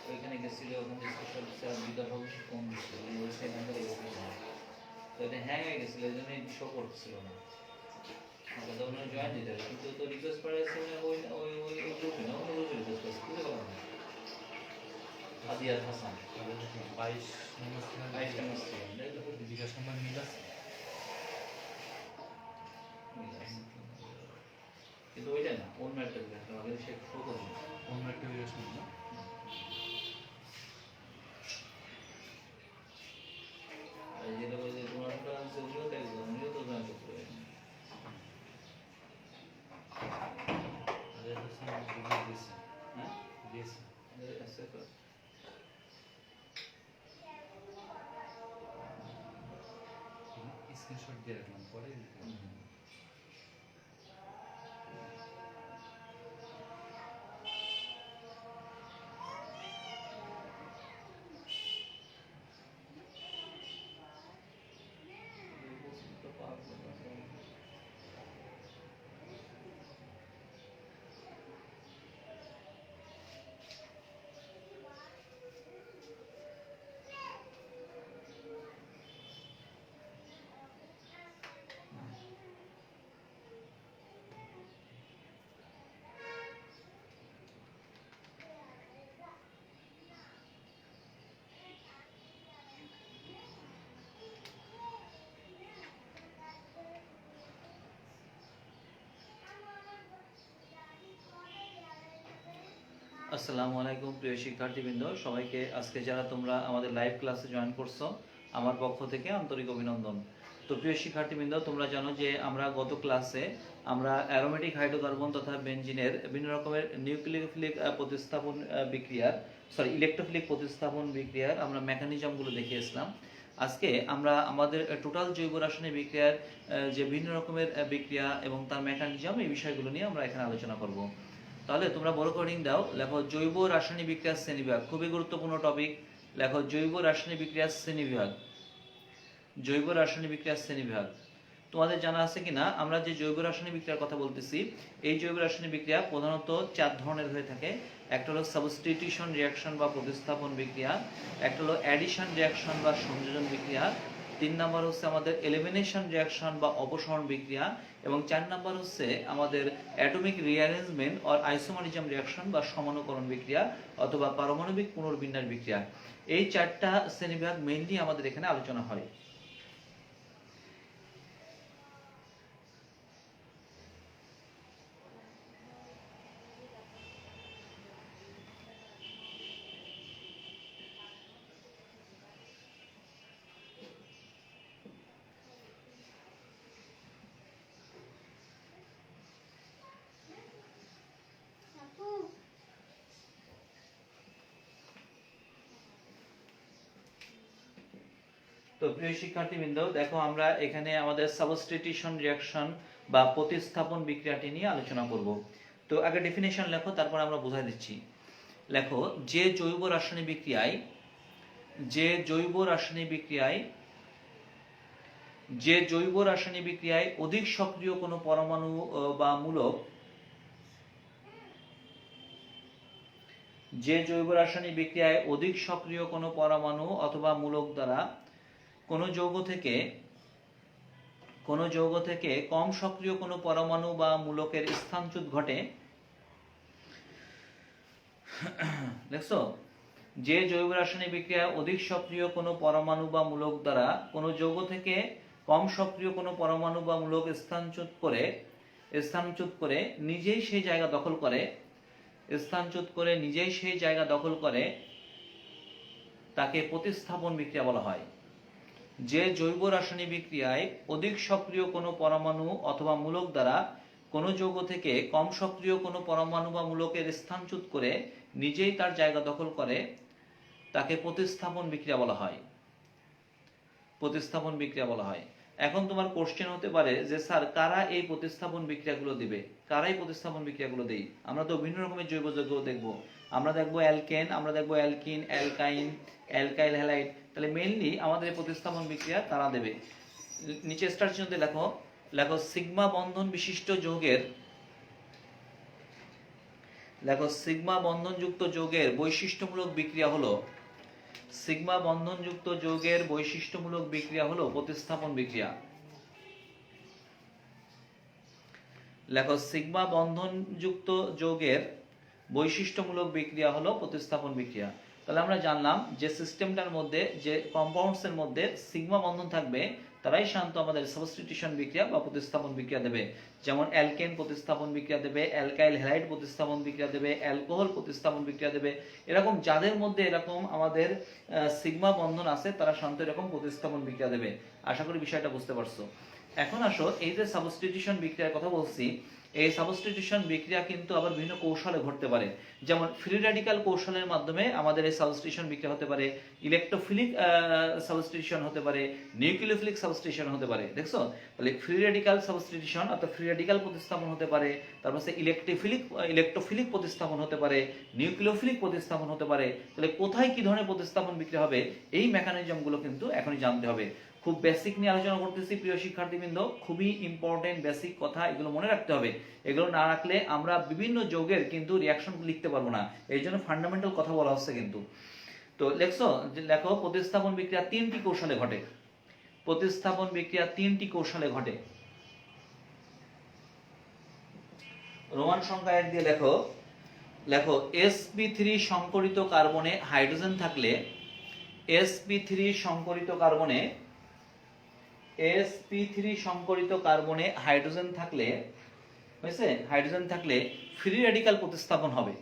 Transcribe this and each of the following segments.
ওইখানে গেছিল, ওখানে বিদ্যাভূষণ ফোন দিচ্ছিল, সেখান থেকে তো এটা হ্যাং হয়ে গেছিল, এই জন্য শো করছিল না। জয়েন দিতে হবে, কিন্তু তো রিকোয়েস্ট করা হয়েছে ওই ওই ওই গ্রুপে না, অন্য গ্রুপে রিকোয়েস্ট করেছে, খুঁজে পাবো না। আদিয়ার হাসান 22 নম্বর বিকাশ নম্বর মিল আছে, কিন্তু ওইটা না, অন্য একটা বিকাশ আগে সে শো করবে, অন্য একটা বিকাশ নম্বর। আর যেটা বলছে তোমার সেগুলো দেখবো, আমিও তো জয়েন করতে পারি। হ্যাঁ দিয়েছে স্ক্রিনশট দিয়ে রাখলাম, পরে আসসালামু আলাইকুম প্রিয় শিক্ষার্থীবৃন্দ, সবাইকে আজকে যারা তোমরা আমাদের লাইভ ক্লাসে জয়েন করছো আমার পক্ষ থেকে আন্তরিক অভিনন্দন। তো প্রিয় শিক্ষার্থীবৃন্দ, তোমরা জানো যে আমরা গত ক্লাসে আমরা অ্যারোমেটিক হাইড্রোকার্বন তথা বেনজিনের বিভিন্ন রকমের নিউক্লিওফিলিক প্রতিস্থাপন বিক্রিয়ার ইলেকট্রোফিলিক প্রতিস্থাপন বিক্রিয়ার আমরা মেকানিজমগুলো দেখিয়েছিলাম। আজকে আমরা আমাদের টোটাল জৈব রাসায়নিক বিক্রিয়ার যে বিভিন্ন রকমের বিক্রিয়া এবং তার মেকানিজম, এই বিষয়গুলো নিয়ে আমরা এখানে আলোচনা করব। তাহলে তোমরা বড় কোডিং দাও, লেখো জৈব রাসায়নিক বিক্রিয়ার শ্রেণীবিভাগ, খুবই গুরুত্বপূর্ণ টপিক। লেখো জৈব রাসায়নিক বিক্রিয়ার শ্রেণীবিভাগ, জৈব রাসায়নিক বিক্রিয়ার শ্রেণীবিভাগ। তোমাদের জানা আছে কিনা আমরা যে জৈব রাসায়নিক বিক্রিয়ার কথা বলতেছি, এই জৈব রাসায়নিক বিক্রিয়া প্রধানত 4 ধরনের হয়ে থাকে। একটা হলো সাবস্টিটিউশন রিঅ্যাকশন বা প্রতিস্থাপন বিক্রিয়া, একটা হলো অ্যাডিশন রিঅ্যাকশন বা সংযোজন বিক্রিয়া, 3 নাম্বার হচ্ছে আমাদের এলিমিনেশন রিঅ্যাকশন বা অপসারণ বিক্রিয়া, এবং 4 নাম্বার হচ্ছে আমাদের atomic rearrangement or isomerism reaction বা সমানুকরণ বিক্রিয়া অথবা পারমাণবিক পুনর্বিন্যাস বিক্রিয়া। এই 4টা শ্রেণীবিভাগ মেইনলি আমাদের এখানে আলোচনা হয়। তো প্রিয় শিক্ষার্থীবৃন্দ, দেখো আমরা এখানে আমাদের সাবস্টিটিউশন রিঅ্যাকশন বা প্রতিস্থাপন বিক্রিয়াটি নিয়ে আলোচনা করব। তো আগে ডেফিনেশন লেখো, তারপর আমরা বোঝাই দিচ্ছি। লেখো, যে জৈব রাসায়নিক বিক্রিয়ায় যে জৈব রাসায়নিক বিক্রিয়ায় অধিক সক্রিয় কোনো পরমাণু বা মূলক, যে জৈব রাসায়নিক বিক্রিয়ায় অধিক সক্রিয় কোনো পরমাণু অথবা মূলক দ্বারা কোনো যৌগ থেকে কম সক্রিয় কোনো পরমাণু বা মূলকের স্থানচ্যুত ঘটে। দেখছো, যে জৈব রাসায়নিক বিক্রিয়ায় অধিক সক্রিয় কোনো পরমাণু বা মূলক দ্বারা কোনো যৌগ থেকে কম সক্রিয় কোনো পরমাণু বা মূলক স্থানচ্যুত করে নিজেই সেই জায়গা দখল করে তাকে প্রতিস্থাপন বিক্রিয়া বলা হয়। যে জৈব রাসায়নিক বিক্রিয়ায় অধিক সক্রিয় কোনো পরমাণু অথবা মূলক দ্বারা কোনো যৌগ থেকে কম সক্রিয় কোনো পরমাণু বা মূলকের স্থানচ্যুত করে নিজেই তার জায়গা দখল করে তাকে প্রতিস্থাপন বিক্রিয়া বলা হয়। এখন তোমার কোশ্চেন হতে পারে যে স্যার কারা এই প্রতিস্থাপন বিক্রিয়াগুলো দিবে, কারাই প্রতিস্থাপন বিক্রিয়াগুলো দেই? আমরা তো বিভিন্ন রকমের জৈব যৌগ দেখব, আমরা দেখব অ্যালকেন, আমরা দেখব অ্যালকিন, অ্যালকাইন, অ্যালকাইল হ্যালাইড। তাহলে মেইনলি আমাদের এই প্রতিস্থাপন বিক্রিয়া তারা দেবে। নিচে স্টার চিহ্নতে লেখো সিগমা বন্ধন বিশিষ্ট যৌগের, সিগমা বন্ধনযুক্ত যৌগের বৈশিষ্ট্যমূলক বিক্রিয়া হলো, সিগমা বন্ধনযুক্ত যৌগের বৈশিষ্ট্যমূলক বিক্রিয়া হলো প্রতিস্থাপন বিক্রিয়া। লেখো সিগমা বন্ধনযুক্ত যৌগের বৈশিষ্ট্যমূলক বিক্রিয়া হলো প্রতিস্থাপন বিক্রিয়া। তাহলে আমরা জানলাম যে সিস্টেমটার মধ্যে, যে কম্পাউন্ডস এর মধ্যে সিগমা বন্ধন থাকবে তারাই সাধারণত আমাদের সাবস্টিটিউশন বিক্রিয়া বা প্রতিস্থাপন বিক্রিয়া দেবে। যেমন অ্যালকেন প্রতিস্থাপন বিক্রিয়া দেবে, অ্যালকাইল হ্যালাইড প্রতিস্থাপন বিক্রিয়া দেবে, অ্যালকোহল প্রতিস্থাপন বিক্রিয়া দেবে। এরকম যাদের মধ্যে এরকম আমাদের সিগমা বন্ধন আছে তারা সাধারণত এরকম প্রতিস্থাপন বিক্রিয়া দেবে। আশা করি বিষয়টা বুঝতে পারছো। এখন আসো, এই যে সাবস্টিটিউশন বিক্রিয়ার কথা বলছি, এই সাবস্টিটিউশন বিক্রিয়া কিন্তু আবার বিভিন্ন কৌশলে ঘটতে পারে। যেমন ফ্রি র্যাডিক্যাল কৌশলের মাধ্যমে আমাদের এই সাবস্টিটিউশন বিক্রিয়া হতে পারে, ইলেকট্রোফিলিক সাবস্টিটিউশন হতে পারে, নিউক্লিওফিলিক সাবস্টিটিউশন হতে পারে। দেখছো, তাহলে ফ্রি র্যাডিক্যাল সাবস্টিটিউশন অর্থাৎ ফ্রি র্যাডিক্যাল প্রতিস্থাপন হতে পারে, তারপর ইলেকট্রোফিলিক প্রতিস্থাপন হতে পারে, নিউক্লিওফিলিক প্রতিস্থাপন হতে পারে। তাহলে কোথায় কি ধরনের প্রতিস্থাপন বিক্রিয়া হবে এই মেকানিজমগুলো কিন্তু এখনই জানতে হবে। খুব বেসিক নিয়ে আলোচনা করতেছি প্রিয় শিক্ষার্থীবৃন্দ, খুবই ইম্পর্টেন্ট বেসিক কথা, এগুলো মনে রাখতে হবে। এগুলো না রাখলে আমরা বিভিন্ন যৌগের কিন্তু রিঅ্যাকশন লিখতে পারবো না, এই জন্য ফান্ডামেন্টাল কথা বলা হচ্ছে কিন্তু। তো লেখো প্রতিস্থাপন বিক্রিয়া তিনটি কৌশলে ঘটে। প্রতিস্থাপন বিক্রিয়া তিনটি কৌশলে ঘটে। রোমান সংখ্যা 1 দিয়ে লেখো sp3 সংকরিত কার্বনে হাইড্রোজেন থাকলে, sp3 সংকরিত কার্বনে হাইড্রোজেন থাকলে, হয়েছে, হাইড্রোজেন থাকলে ফ্রি র্যাডিক্যাল প্রতিস্থাপন হবে।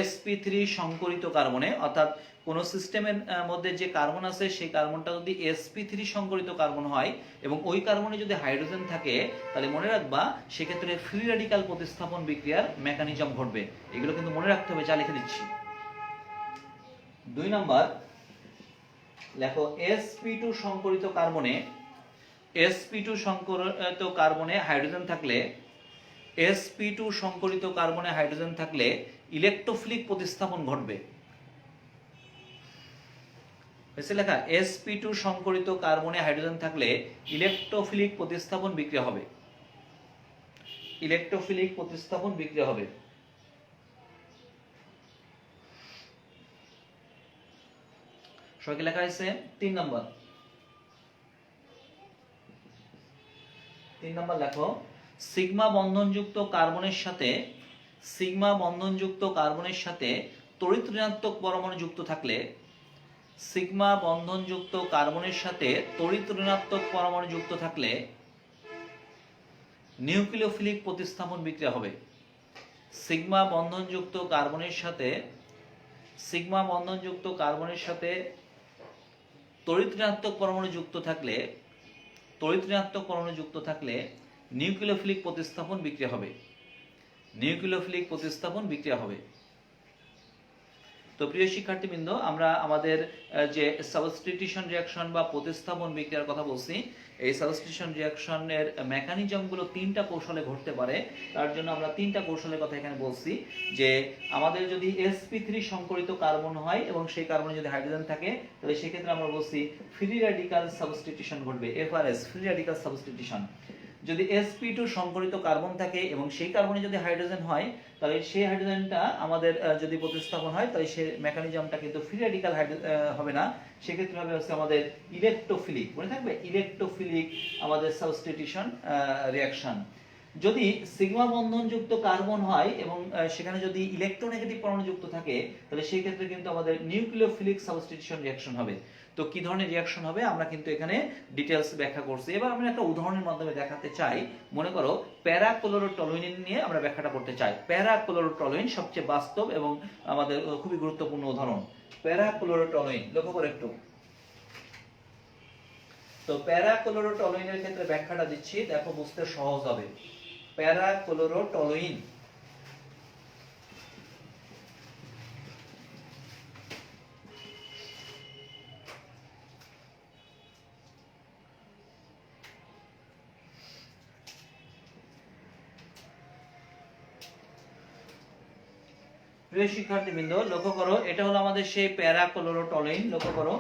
sp3 সংকরিত কার্বনে, অর্থাৎ কোন সিস্টেমের মধ্যে যে কার্বন আছে সেই কার্বনটা যদি sp3 সংকরিত কার্বন হয় এবং ওই কার্বনে যদি হাইড্রোজেন থাকে, তাহলে মনে রাখবা সেক্ষেত্রে ফ্রি র্যাডিক্যাল প্রতিস্থাপন বিক্রিয়ার মেকানিজম ঘটবে। এগুলো কিন্তু মনে রাখতে হবে, যা লিখে দিচ্ছি। 2 নাম্বার লেখো sp2 সংকরিত কার্বনে হাইড্রোজেন থাকলে, sp2 সংকরিত কার্বনে হাইড্রোজেন থাকলে ইলেকট্রোফিলিক প্রতিস্থাপন ঘটবে। হয়েছে লেখা, sp2 সংকরিত কার্বনে হাইড্রোজেন থাকলে ইলেকট্রোফিলিক প্রতিস্থাপন বিক্রিয়া হবে। ইলেকট্রোফিলিক প্রতিস্থাপন বিক্রিয়া হবে। সবাইকে লেখা হয়েছে। 3 নাম্বার লেখো সিগমা বন্ধনযুক্ত কার্বনের সাথে তড়িৎ ঋণাত্মক পরমাণু যুক্ত থাকলে, সিগমা বন্ধনযুক্ত কার্বনের সাথে তড়িৎ ঋণাত্মক পরমাণু যুক্ত থাকলে নিউক্লিওফিলিক প্রতিস্থাপন বিক্রিয়া হবে। সিগমা বন্ধনযুক্ত কার্বনের সাথে তড়িৎ ঋণাত্মক পরমাণু যুক্ত থাকলে নিউক্লিওফিলিক প্রতিস্থাপন বিক্রিয়া হবে। তো প্রিয় শিক্ষার্থীবৃন্দ, আমরা আমাদের যে সাবস্টিটিউশন রিঅ্যাকশন বা প্রতিস্থাপন বিক্রিয়ার কথা বলছি, এই সাবস্টিটিউশন রিঅ্যাকশনের মেকানিজমগুলো তিনটা কৌশলে ঘটতে পারে। তার জন্য আমরা তিনটা কৌশলের কথা এখানে বলছি, যে আমাদের যদি sp3 সংকরিত কার্বন হয় এবং সেই কার্বনে যদি হাইড্রোজেন থাকে, তাহলে সেক্ষেত্রে আমরা বলছি ফ্রি র্যাডিক্যাল সাবস্টিটিউশন ঘটবে, FRS ফ্রি র্যাডিক্যাল সাবস্টিটিউশন। যদি sp2 সংকরিত কার্বন থাকে এবং সেই কার্বনে যদি হাইড্রোজেন হয়, তাহলে সেই হাইড্রোজেনটা আমাদের যদি প্রতিস্থাপন হয়, তাহলে সেই মেকানিজমটা কিন্তু ফ্রি র্যাডিক্যাল হবে না, সেক্ষেত্রে হবে হচ্ছে আমাদের ইলেকট্রোফিলিক, মনে থাকবে ইলেকট্রোফিলিক আমাদের সাবস্টিটিউশন রিঅ্যাকশন। যদি সিগমা বন্ধনযুক্ত কার্বন হয় এবং সেখানে যদি ইলেকট্রোনেগেটিভ পরমাণু যুক্ত থাকে, তাহলে সেই ক্ষেত্রে কিন্তু আমাদের নিউক্লিওফিলিক সাবস্টিটিউশন রিঅ্যাকশন হবে। তো কি ধরনের রিঅ্যাকশন হবে আমরা কিন্তু এখানে ডিটেইলস ব্যাখ্যা করছি। এবার আমি একটা উদাহরণের মাধ্যমে দেখাতে চাই। মনে করো প্যারাক্লোরোটলুইন নিয়ে আমরা ব্যাখ্যাটা করতে চাই। প্যারাক্লোরোটলুইন সবচেয়ে বাস্তব এবং আমাদের খুবই গুরুত্বপূর্ণ উদাহরণ। প্যারাক্লোরোটলুইন লক্ষ্য করে একটু। তো প্যারাক্লোরোটলুইনের ক্ষেত্রে ব্যাখ্যাটা দিচ্ছি, দেখো বুঝতে সহজ হবে। প্যারাক্লোরোটলুইন প্রিয় শিক্ষার্থীবৃন্দ লক্ষ্য করো, এটা হলো আমাদের সেই প্যারাক্লোরোটলুইন। লক্ষ্য করো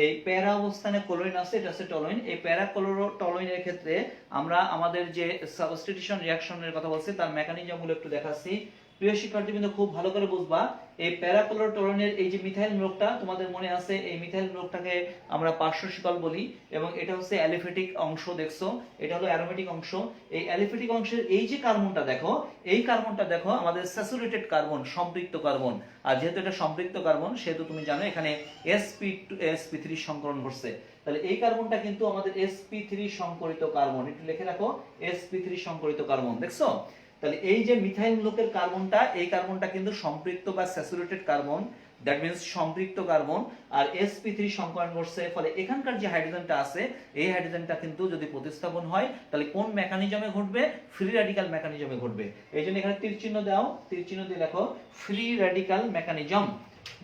এই প্যারা অবস্থানে ক্লোরিন আছে, এটা হচ্ছে টলুইন। এই প্যারাক্লোরোটলুইনের ক্ষেত্রে আমরা আমাদের যে সাবস্টিটিউশন রিঅ্যাকশনের কথা বলছি তার মেকানিজমগুলো একটু দেখাচ্ছি। প্রিয় শিক্ষার্থীবৃন্দ খুব ভালো করে বুঝবা, এই প্যারাক্লোরোটলুইনের এই যে মিথাইল মূলকটা তোমাদের মনে আছে, এই মিথাইল মূলকটাকে আমরা পার্শ্ব শিকল বলি এবং এটা হচ্ছে অ্যালিফেটিক অংশ, দেখছো এটা হলো অ্যারোমেটিক অংশ। এই অ্যালিফেটিক অংশের এই যে কার্বনটা দেখো, এই কার্বনটা দেখো আমাদের স্যাচুরেটেড কার্বন, সম্পৃক্ত কার্বন। আর যেহেতু এটা সম্পৃক্ত কার্বন সেহেতু তুমি জানো এখানে sp3 সংকরণ ঘটছে। তাহলে এই কার্বনটা কিন্তু আমাদের sp3 সংকরিত কার্বন, একটু লিখে রাখো sp3 সংকরিত কার্বন, দেখছো। তাহলে এই যে মিথাইল মূলকের কার্বনটা, এই কার্বনটা কিন্তু সম্পৃক্ত বা স্যাচুরেটেড কার্বন, দ্যাট মিন্স সম্পৃক্ত কার্বন, আর sp3 সংকরণ করছে। ফলে এখানকার যে হাইড্রোজেনটা আছে, এই হাইড্রোজেনটা কিন্তু যদি প্রতিস্থাপন হয় তাহলে কোন মেকানিজমে ঘটবে? ফ্রি র্যাডিক্যাল মেকানিজমে ঘটবে। এই জন্য এখানে তীর চিহ্ন দাও, তীর চিহ্ন দিয়ে লেখো ফ্রি র্যাডিক্যাল মেকানিজম।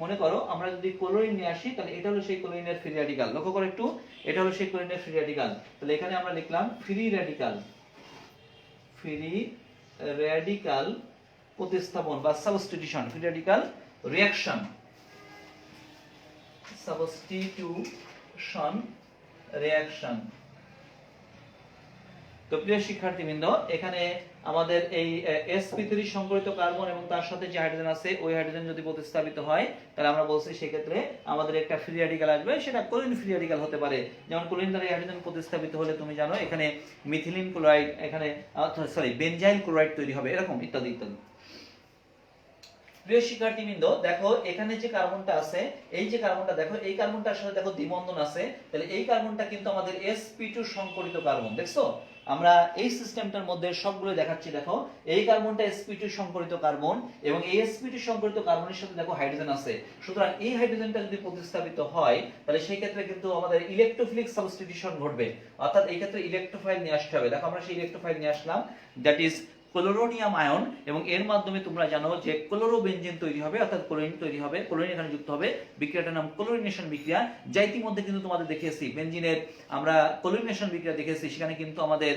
মনে করো আমরা যদি ক্লোরিন নিয়ে আসি, তাহলে এটা হলো সেই ক্লোরিনের ফ্রি র্যাডিক্যাল। লক্ষ্য করো একটু, এটা হলো সেই ক্লোরিনের ফ্রি র্যাডিক্যাল। তাহলে এখানে আমরা লিখলাম ফ্রি র্যাডিক্যাল, ফ্রি র্যাডিক্যাল প্রতিস্থাপন বা substitution, free radical reaction, substitution reaction. তো প্রিয় শিক্ষার্থীবৃন্দ এখানে আমাদের এই sp3 সংকরিত কার্বন এবং তার সাথে যে হাইড্রোজেন আছে, ওই হাইড্রোজেন যদি প্রতিস্থাপিত হয়, তাহলে আমরা বলছি সেই ক্ষেত্রে আমাদের একটা ফ্রি র্যাডিক্যাল আসবে, সেটা ক্লোরিন ফ্রি র্যাডিক্যাল হতে পারে। যেমন ক্লোরিন দ্বারা হাইড্রোজেন প্রতিস্থাপিত হলে তুমি জানো এখানে মিথিলিন ক্লোরাইড, এখানে সরি বেনজাইল ক্লোরাইড তৈরি হবে, এরকম ইত্যাদি ইত্যাদি। প্রিয় শিক্ষার্থীবৃন্দ দেখো এখানে যে কার্বনটা আছে, এই যে কার্বনটা দেখো, এই কার্বনটার সাথে দেখো দ্বিবন্ধন আছে, তাহলে এই কার্বনটা কিন্তু আমাদের sp2 সংকরিত কার্বন, দেখছো। আমরা এই সিস্টেমটার মধ্যে সবগুলো দেখাচ্ছি। দেখো এই কার্বনটা sp2 সংকরিত কার্বন এবং এই sp2 সংকরিত কার্বনের সাথে দেখো হাইড্রোজেন আছে। সুতরাং এই হাইড্রোজেনটা যদি প্রতিস্থাপিত হয়, তাহলে সেই ক্ষেত্রে কিন্তু আমাদের ইলেকট্রোফিলিক সাবস্টিটিউশন ঘটবে, অর্থাৎ এই ক্ষেত্রে ইলেকট্রোফাইল নিয়ে আসতে হবে। দেখো আমরা সেই ইলেকট্রোফাইল নিয়ে আসলাম, দ্যাট ইজ ক্লোরোনিয়াম আয়ন, এবং এর মাধ্যমে তোমরা জানো যে ক্লোরোবেনজিন তৈরি হবে, অর্থাৎ ক্লোরিন তৈরি হবে, ক্লোরিন এখানে যুক্ত হবে। বিক্রিয়াটার নাম ক্লোরিনেশন বিক্রিয়া, যা ইতিমধ্যে কিন্তু তোমাদের দেখিয়েছি। বেনজিনের আমরা ক্লোরিনেশন বিক্রিয়া দেখেছি, সেখানে কিন্তু আমাদের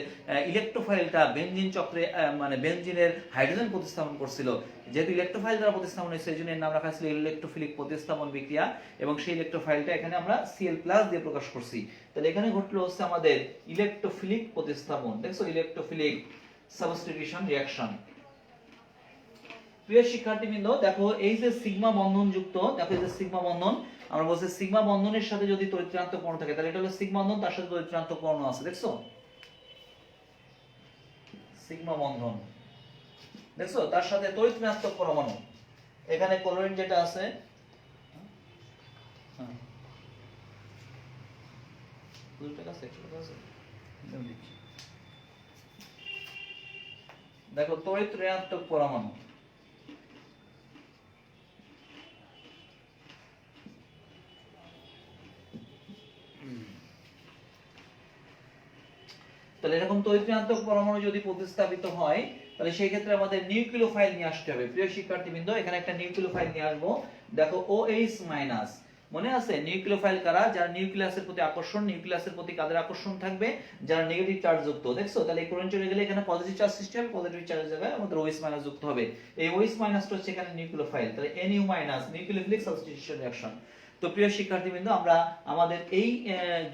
ইলেকট্রোফাইলটা বেনজিন চক্রে মানে বেনজিনের হাইড্রোজেন প্রতিস্থাপন করছিল। যেহেতু ইলেকট্রোফাইল দ্বারা প্রতিস্থাপন হয়েছে, এই জন্য এর নাম রাখা ছিল ইলেকট্রোফিলিক প্রতিস্থাপন বিক্রিয়া, এবং সেই ইলেকট্রোফাইলটা এখানে আমরা Cl+ দিয়ে প্রকাশ করছি। তাহলে এখানে ঘটলো হচ্ছে আমাদের ইলেকট্রোফিলিক প্রতিস্থাপন, দেখছো ইলেকট্রোফিলিক সাবস্টিটিউশন রিঅ্যাকশন। প্রিয় শিক্ষার্থীবৃন্দ দেখো এই যে সিগমা বন্ধন যুক্ত, দেখো এই যে সিগমা বন্ধন, আমরা বলছি সিগমা বন্ধনের সাথে যদি তড়িৎক্রান্তক পরমাণু থাকে, তাহলে এটা হলো সিগমা বন্ধন, তার সাথে তড়িৎক্রান্তক পরমাণু আছে, দেখছো সিগমা বন্ধন, দেখছো তার সাথে তড়িৎক্রান্তক পরমাণু। এখানে ক্লোরিন যেটা আছে, দেখো তড়িৎ ঋণাত্মক পরমাণু। তাহলে এরকম তড়িৎ ঋণাত্মক পরমাণু যদি প্রতিস্থাপিত হয়, তাহলে সেই ক্ষেত্রে আমাদের নিউক্লিওফাইল নিয়ে আসতে হবে। প্রিয় শিক্ষার্থীবৃন্দ এখানে একটা নিউক্লিওফাইল নিয়ে আসবো। দেখো OH- মনে আছে নিউক্লিওফাইল কারা? যারা নিউক্লিয়াসের প্রতি আকর্ষণ, নিউক্লিয়াসের প্রতি কাদের আকর্ষণ থাকবে? যারা নেগেটিভ চার্জ যুক্ত। দেখছো তাহলে এই ক্লোরিন চলে গেলে এখানে পজিটিভ চার্জ সৃষ্টি হবে, পজিটিভ চার্জের জায়গায় আমাদের OH মাইনাস যুক্ত হবে। এই OH মাইনাসটা হচ্ছে এখানে নিউক্লিওফাইল, তাহলে NU minus nucleophilic substitution reaction. তো প্রিয় শিক্ষার্থীবৃন্দ, আমরা আমাদের এই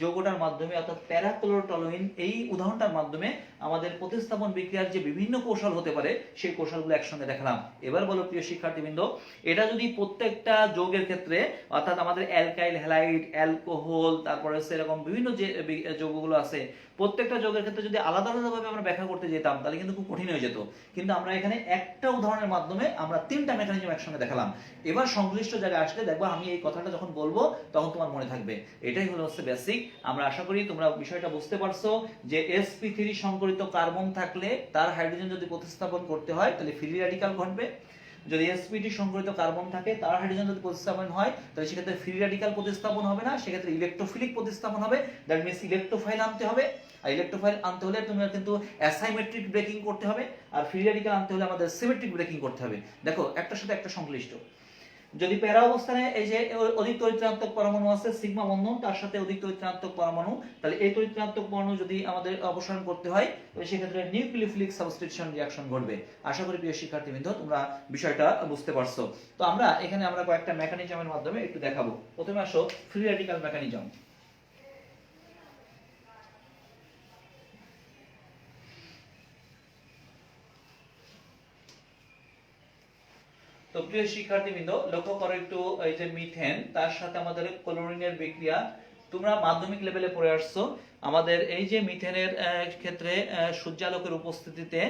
যৌগটার মাধ্যমে অর্থাৎ প্যারাক্লোরোটলুইন এই উদাহরণটার মাধ্যমে আমাদের প্রতিস্থাপন বিক্রিয়ার যে বিভিন্ন কৌশল হতে পারে সেই কৌশলগুলো একসঙ্গে দেখালাম। এবার বলো প্রিয় শিক্ষার্থীবৃন্দ, এটা যদি প্রত্যেকটা যৌগের ক্ষেত্রে অর্থাৎ আমাদের অ্যালকাইল, হ্যালাইড, অ্যালকোহল, তারপরে সেরকম বিভিন্ন যে যৌগগুলো আছে প্রত্যেকটা যৌগের ক্ষেত্রে যদি আলাদা আলাদাভাবে আমরা ব্যাখ্যা করতে যেতাম তাহলে কিন্তু খুব কঠিন হয়ে যেত। কিন্তু আমরা এখানে একটা উদাহরণের মাধ্যমে আমরা তিনটা মেকানিজম একসঙ্গে দেখালাম। এবার সংশ্লিষ্ট জায়গায় আসলে দেখবা আমি এই কথাটা যখন বলবো তখন তোমার মনে থাকবে। এটাই হলো হচ্ছে বেসিক। আমরা আশা করি তোমরা বিষয়টা বুঝতে পারছো যে sp3 সংকরিত কার্বন থাকলে তার হাইড্রোজেন যদি প্রতিস্থাপন করতে হয় তাহলে ফ্রি র্যাডিক্যাল ঘটবে। যদি sp2 সংকরিত কার্বন থাকে তার হাইড্রোজেন যদি প্রতিস্থাপন হয় তাহলে সেক্ষেত্রে ফ্রি র্যাডিক্যাল প্রতিস্থাপন হবে না, সেক্ষেত্রে ইলেকট্রোফিলিক প্রতিস্থাপন হবে। দ্যাট মিন্স ইলেকট্রোফাইল আনতে হবে, আর ইলেকট্রোফাইল আনতে হলে তোমার কিন্তু অ্যাসাইমেট্রিক ব্রেকিং করতে হবে, আর ফ্রি র্যাডিক্যাল আনতে হলে আমাদের সিমেট্রিক ব্রেকিং করতে হবে। দেখো একটার সাথে একটা সংশ্লিষ্ট। যদি প্যারা অবস্থানে এই যে অধিক তড়িৎ-ঋণাত্মক পরমাণু আছে সিগমা বন্ধন, তার সাথে অধিক তড়িৎ-ঋণাত্মক পরমাণু, তাহলে এই তড়িৎ-ঋণাত্মক পরমাণু যদি আমাদের অপসারণ করতে হয় তাহলে সেক্ষেত্রে নিউক্লিওফিলিক সাবস্টিটিউশন রিঅ্যাকশন ঘটবে। আশা করি প্রিয় শিক্ষার্থীবৃন্দ তোমরা বিষয়টা বুঝতে পারছো। তো আমরা এখানে কয়েকটা মেকানিজমের মাধ্যমে একটু দেখাবো। প্রথমে আসো ফ্রি র্যাডিক্যাল মেকানিজম। তো প্রিয় শিক্ষার্থীবৃন্দ লক্ষ্য করো একটু, এই যে মিথেন তার সাথে আমাদের ক্লোরিনের বিক্রিয়া তোমরা মাধ্যমিক লেভেলে পড়ে আসছো। আমাদের এই যে মিথেনের ক্ষেত্রে সূর্যালোকের উপস্থিতিতে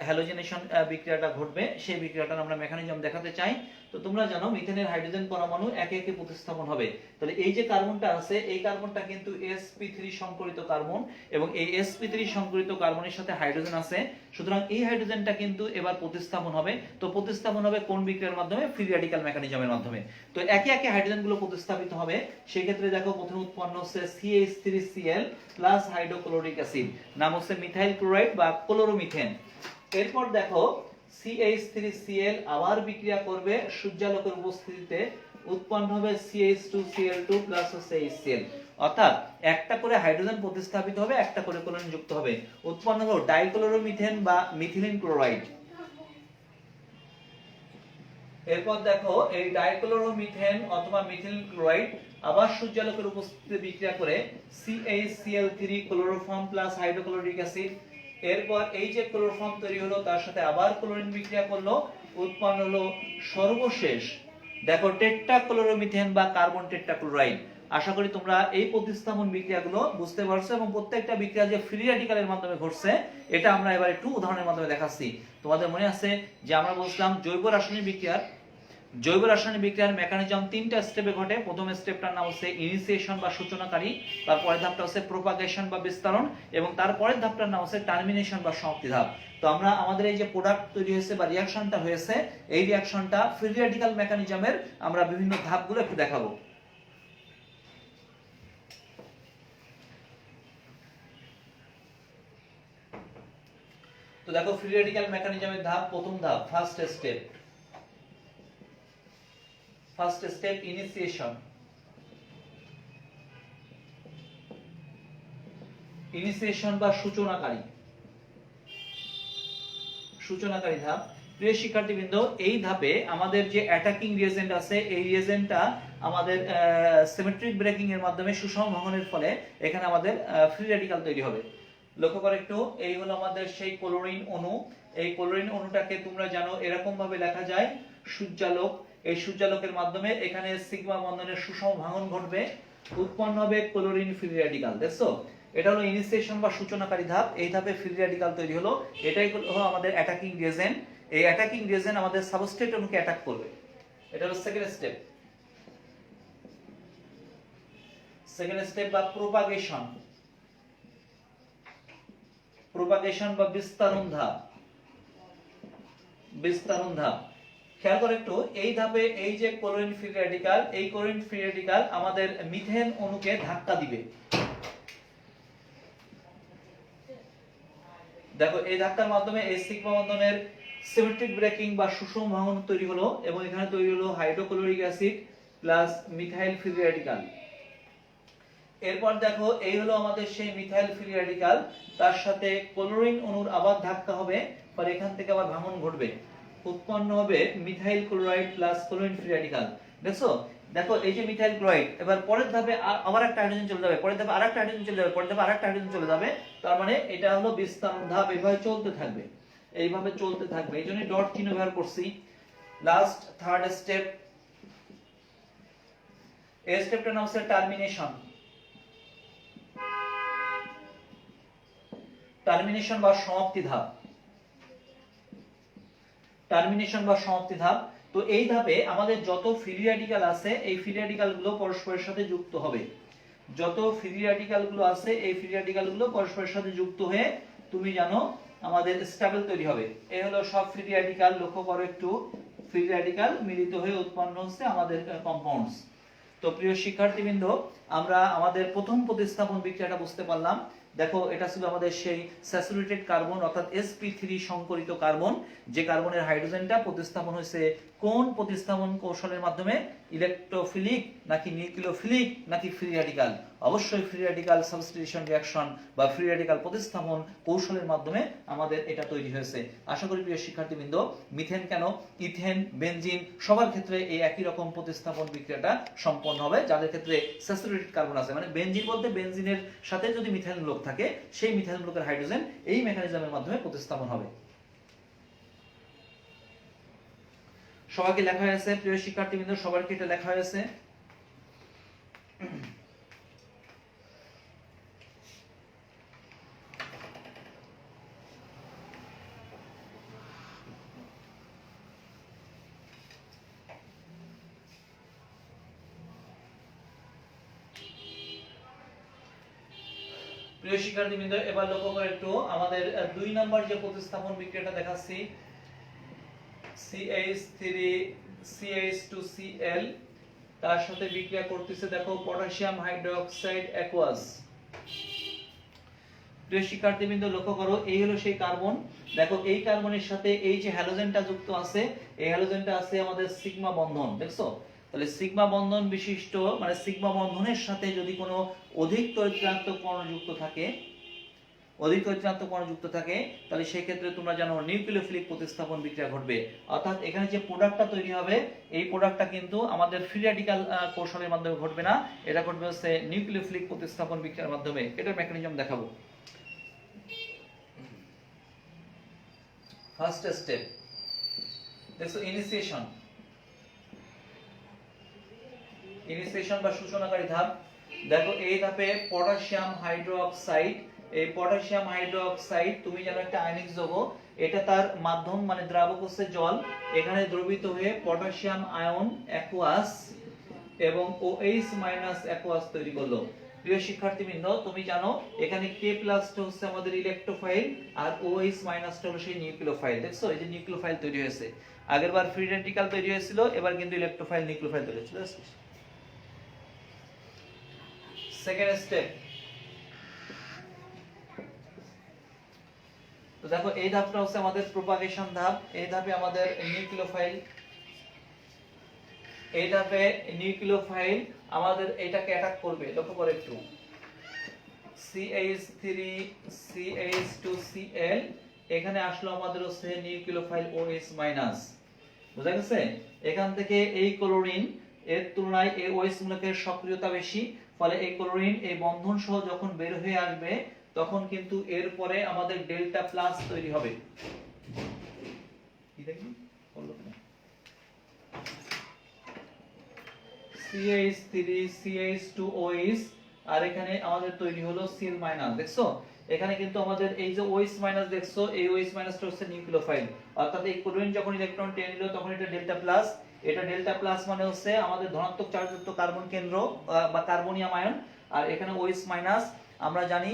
হ্যালোজেনেশন বিক্রিয়াটা ঘটবে, সেই বিক্রিয়াটার আমরা মেকানিজম দেখাতে চাই। তো তোমরা জানো মিথেনের হাইড্রোজেন পরমাণু একে একে প্রতিস্থাপন হবে। তাহলে এই যে কার্বনটা আছে এই কার্বনটা কিন্তু sp3 সংকরিত কার্বন, এবং এই sp3 সংকরিত কার্বনের সাথে হাইড্রোজেন আছে। সুতরাং এই হাইড্রোজেনটা কিন্তু এবার প্রতিস্থাপন হবে। তো প্রতিস্থাপন হবে কোন বিক্রিয়ার মাধ্যমে? ফ্রি র্যাডিক্যাল মেকানিজমের মাধ্যমে। তো একে একে হাইড্রোজেনগুলো প্রতিস্থাপিত হবে। সেই ক্ষেত্রে দেখো প্রথমে উৎপন্ন হচ্ছে CH3Cl প্লাস হাইড্রোক্লোরিক অ্যাসিড, নাম হচ্ছে মিথাইল ক্লোরাইড বা ক্লোরোমিথেন। এরপর দেখো CH3Cl আবার বিক্রিয়া করবে সূর্যালোকের উপস্থিতিতে, উৎপন্ন হবে CH2Cl2 প্লাস HCl, অর্থাৎ একটা করে হাইড্রোজেন প্রতিস্থাপিত হবে, একটা করে ক্লোরিন যুক্ত হবে, উৎপন্ন হলো ডাইক্লোরোমিথেন বা মিথিলিন ক্লোরাইড। এরপর দেখো এই ডাইক্লোরোমিথেন অথবা মিথিলিন ক্লোরাইড আবার সূর্যালোকের উপস্থিতিতে বিক্রিয়া করে CaCl3 chloroform plus hydrochloric acid. এরপর এই যে ক্লোরোফর্ম তৈরি হলো তার সাথে আবার ক্লোরিন বিক্রিয়া করলো, উৎপন্ন হলো সর্বশেষ দেখো টেট্রাক্লোরোমিথেন বা কার্বন টেট্রাক্লোরাইড। আশা করি তোমরা এই প্রতিস্থাপন বিক্রিয়াগুলো বুঝতে পারছো, এবং প্রত্যেকটা বিক্রিয়া যে ফ্রি র্যাডিক্যালের মাধ্যমে ঘটছে এটা আমরা এবার একটু উদাহরণের মাধ্যমে দেখাচ্ছি। তোমাদের মনে আছে যে আমরা বলছিলাম জৈব রাসায়নিক বিক্রিয়ার মেকানিজম তিনটা স্টেপে ঘটে। প্রথম স্টেপটার নাম হচ্ছে ইনিশিয়েশন বা সূচনাকারী, তারপরের ধাপটা হচ্ছে প্রোপাগেশন বা বিস্তারণ, এবং তারপরের ধাপটার নাম হচ্ছে টার্মিনেশন বা সমাপ্তি ধাপ। তো আমরা আমাদের এই যে প্রোডাক্ট তৈরি হয়েছে বা রিঅ্যাকশনটা হয়েছে এই রিঅ্যাকশনটা ফ্রি র্যাডিক্যাল মেকানিজমের আমরা বিভিন্ন ধাপগুলো একটু দেখাবো। তো দেখো ফ্রি র্যাডিক্যাল মেকানিজমের ধাপ, প্রথম ধাপ ফার্স্ট স্টেপ ইনিশিয়েশন বা সূচনাকারী ধাপ। প্রিয় শিক্ষার্থীবৃন্দ এই ধাপে আমাদের যে অ্যাটাকিং রিয়েজেন্ট আছে এই রিয়েজেন্টটা আমাদের সিমেট্রিক ব্রেকিং এর মাধ্যমে সুষম ভাঙনের ফলে এখানে আমাদের ফ্রি র্যাডিক্যাল তৈরি হবে। লক্ষ্য করে একটু, এই হলো আমাদের সেই ক্লোরিন অণু। এই ক্লোরিন অণুটাকে তোমরা জানো এরকম ভাবে লেখা যায় সূর্যালোক। এই সূর্যালোকের মাধ্যমে এখানে সিগমা বন্ধনের সুষম ভাঙন ঘটবে, উৎপন্ন হবে ক্লোরিন ফ্রি র্যাডিক্যাল। দেখছো এটা হলো ইনিশিয়েশন বা সূচনাকারী ধাপ। এই ধাপে ফ্রি র্যাডিক্যাল তৈরি হলো, এটাই হলো আমাদের অ্যাটাকিং রিয়েজেন্ট। এই অ্যাটাকিং রিয়েজেন্ট আমাদের সাবস্ট্রেট অণুকে অ্যাটাক করবে। এটা হলো সেকেন্ড স্টেপ বা প্রোপাগেশন বা বিস্তারণ ধাপ। খেয়াল করে একটু, এই ধাপে এই যে ক্লোরিন ফ্রি র্যাডিক্যাল, এই ক্লোরিন ফ্রি র্যাডিক্যাল আমাদের মিথেন অণুকে ধাক্কা দিবে। দেখো এই ধাক্কার মাধ্যমে এই সিগমা বন্ধনের সিমেট্রিক ব্রেকিং বা সুষম ভাঙন তৈরি হলো, এবং এখানে তৈরি হলো hydrochloric acid. Plus methyl free radical. এরপর দেখো এই হলো আমাদের সেই মিথাইল ফ্রি রেডিকাল, তার সাথে ক্লোরিন অণুর আবার ধাক্কা হবে, পরে এখান থেকে আবার ভাঙন ঘটবে, উৎপন্ন হবে methyl chloride plus chlorine free radical. দেখছো, দেখো এই যে মিথাইল ক্লোরাইড, এবার পরের ধাপে আবার একটা হাইড্রোজেন চলে যাবে, পরের ধাপে আরেকটা হাইড্রোজেন চলে যাবে, পরের ধাপে আরেকটা হাইড্রোজেন চলে যাবে। তার মানে এটা হলো বিস্তারণ ধাপ, এইভাবে চলতে থাকবে, এইভাবে চলতে থাকবে। এই জন্যই ডট চিহ্ন ব্যবহার করছি। লাস্ট থার্ড স্টেপ, এই স্টেপটার নাম হচ্ছে টার্মিনেশন। টার্মিনেশন বা সমাপ্তি ধাপ, টার্মিনেশন বা সমাপ্তি ধাপ। তো এই ধাপে আমাদের যত ফ্রি রেডিকাল আছে এই ফ্রি রেডিকাল গুলো পরস্পরের সাথে যুক্ত হবে, যত ফ্রি রেডিকাল গুলো আছে এই ফ্রি রেডিকাল গুলো পরস্পরের সাথে যুক্ত হয়ে তুমি জানো আমাদের স্টেবল তৈরি হবে। এই হলো সব ফ্রি রেডিকাল, লক্ষ্য করো একটু, ফ্রি রেডিকাল মিলিত হয়ে উৎপন্ন হচ্ছে আমাদের কম্পাউন্ডস। তো প্রিয় শিক্ষার্থীবৃন্দ, আমরা আমাদের প্রথম প্রতিস্থাপন বিক্রিয়াটা বুঝতে পারলাম। দেখো এটা ছিল আমাদের সেই স্যাচুরেটেড কার্বন অর্থাৎ sp3 সংকরিত কার্বন, যে কার্বনের হাইড্রোজেনটা প্রতিস্থাপন হয়েছে কোন প্রতিস্থাপন কৌশলের মাধ্যমে, ইলেকট্রোফিলিক নাকি নিউক্লিওফিলিক নাকি ফ্রি রেডিকাল? অবশ্যই ফ্রি রেডিকাল সাবস্টিটিউশন রিঅ্যাকশন বা ফ্রি রেডিকাল প্রতিস্থাপন কৌশলের মাধ্যমে আমাদের এটা তৈরি হয়েছে। আশা করি প্রিয় শিক্ষার্থীবৃন্দ, মিথেন কেন, ইথেন, বেনজিন সবার ক্ষেত্রে এই একই রকম প্রতিস্থাপন বিক্রিয়াটা সম্পন্ন হবে, যাদের ক্ষেত্রে স্যাচুরেটেড কার্বন আছে। মানে বেনজিন বলতে বেনজিনের সাথে যদি মিথাইল মূলক থাকে, সেই মিথাইল মূলকের হাইড্রোজেন এই মেকানিজমের মাধ্যমে প্রতিস্থাপন হবে। সবাইকে লেখা হয়েছে প্রিয় শিক্ষার্থীবৃন্দ, সবাইকে এটা লেখা হয়েছে। প্রিয় শিক্ষার্থীবৃন্দ, এবার লক্ষ্য করে একটু আমাদের 2 নম্বর যে প্রতিস্থাপন বিক্রিয়াটা দেখাচ্ছি, CH3CH2Cl, তার সাথে বিক্রিয়া করতেছে দেখো পটাশিয়াম হাইড্রোক্সাইড অ্যাকুয়াস। প্রিয় শিক্ষার্থীবৃন্দ লক্ষ্য করো, এই হলো সেই কার্বন। দেখো এই কার্বনের সাথে এই যে হ্যালোজেনটা যুক্ত আছে, এই হ্যালোজেনটা আছে আমাদের সিগমা বন্ধন, দেখছো? তাহলে সিগমা বন্ধন বিশিষ্ট, মানে সিগমা বন্ধনের সাথে যদি কোনো অধিক তড়িৎ-ঋণাত্মক কর্ণ যুক্ত থাকে, অধিক তড়িৎ-ঋণাত্মক কর্ণ যুক্ত থাকে, তাহলে সেই ক্ষেত্রে তোমরা জানো নিউক্লিওফিলিক প্রতিস্থাপন বিক্রিয়া ঘটবে। অর্থাৎ এখানে যে প্রোডাক্টটা তৈরি হবে, এই প্রোডাক্টটা কিন্তু আমাদের ফ্রি রেডিকাল কৌশলের মাধ্যমে ঘটবে না, এটা ঘটবে হচ্ছে নিউক্লিওফিলিক প্রতিস্থাপন বিক্রিয়ার মাধ্যমে। এটার মেকানিজম দেখাবো। ফার্স্ট স্টেপ দেখো ইনিশিয়েশন, ইনিশিয়েশন বা সূচনাকারী ধাপ। দেখো এই ধাপে পটাশিয়াম হাইড্রোক্সাইড, এই পটাশিয়াম হাইড্রোক্সাইড তুমি জানো একটা আয়নিক যৌগ, এটা তার মাধ্যম মানে দ্রাবক হচ্ছে জল, এখানে দ্রবীত হয়ে পটাশিয়াম আয়ন অ্যাকুয়াস এবং OH মাইনাস অ্যাকুয়াস তৈরি করলো। প্রিয় শিক্ষার্থীবৃন্দ, তুমি জানো এখানে K প্লাসটা হচ্ছে আমাদের ইলেকট্রোফাইল আর OH মাইনাসটা হলো সেই নিউক্লিওফাইল। দেখছো এই যে নিউক্লিওফাইল তৈরি হয়েছে, আগেরবার ফ্রি রেডিকাল তৈরি হয়েছিল, এবার কিন্তু ইলেকট্রোফাইল নিউক্লিওফাইল তৈরি হয়েছে। সেকেন্ড স্টেপ, তো দেখো এই ধাপটা হচ্ছে আমাদের প্রোপাগেশন ধাপ। এই ধাপে আমাদের নিউক্লিওফাইল, এই ধাপে নিউক্লিওফাইল আমাদের এটাকে অ্যাটাক করবে। লক্ষ্য করে একটু, CH3CH2Cl, এখানে আসলো আমাদের হচ্ছে নিউক্লিওফাইল OH মাইনাস, বুঝা গেছে? এখান থেকে এই ক্লোরিন এর তুলনায় এই OH মূলকের সক্রিয়তা বেশি, ফলে এই ক্লোরিন এই বন্ধন সহ যখন বের হয়ে আসবে তখন কিন্তু এর পরে আমাদের ডেল্টা প্লাস তৈরি হবে। কি দেখি বললো কিনা, CH3CH2OH, আর এখানে আমাদের তৈরি হলো Cl মাইনাস। দেখছো এখানে কিন্তু আমাদের এই যে OH মাইনাস দেখছো, এই OH মাইনাসটা হচ্ছে নিউক্লিওফাইল, অর্থাৎ এই ক্লোরিন যখন ইলেকট্রন টেনে নিল তখন এটা ডেল্টা প্লাস। এটা ডেল্টা প্লাস মানে হচ্ছে আমাদের ধনাত্মক চার্জযুক্ত কার্বন কেন্দ্র বা কার্বনিয়াম আয়ন, আর এখানে OH মাইনাস। আমরা জানি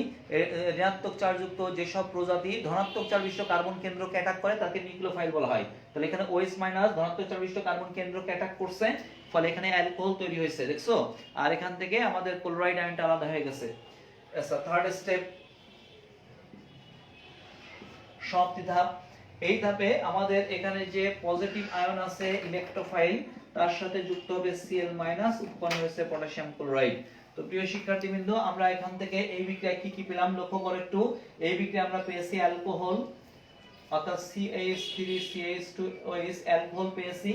ঋণাত্মক চার্জযুক্ত যেসব প্রজাতি ধনাত্মক চার্জ বিশিষ্ট কার্বন কেন্দ্রকে অ্যাটাক করে তাকে নিউক্লিওফাইল বলা হয়। তাহলে এখানে OH মাইনাস ধনাত্মক চার্জ বিশিষ্ট কার্বন কেন্দ্রকে অ্যাটাক করছে, ফলে এখানে অ্যালকোহল তৈরি হয়েছে। দেখছো, আর এখান থেকে আমাদের ক্লোরাইড আয়নটা আলাদা হয়ে গেছে। আচ্ছা, থার্ড স্টেপ সমাপ্তি ধাপ। এই ধাপে আমাদের এখানে যে পজিটিভ আয়ন আছে ইলেকট্রোফাইল, তার সাথে যুক্ত হবে Cl মাইনাস, উৎপন্ন হয়েছে পটাশিয়াম ক্লোরাইড। তো প্রিয় শিক্ষার্থীবৃন্দ, আমরা এখান থেকে এই বিক্রিয়া কি কি পেলাম লক্ষ্য করো একটু। এই বিক্রিয়া আমরা পেয়েছি অ্যালকোহল, অর্থাৎ CH3CH2OH অ্যালকোহল পেয়েছি,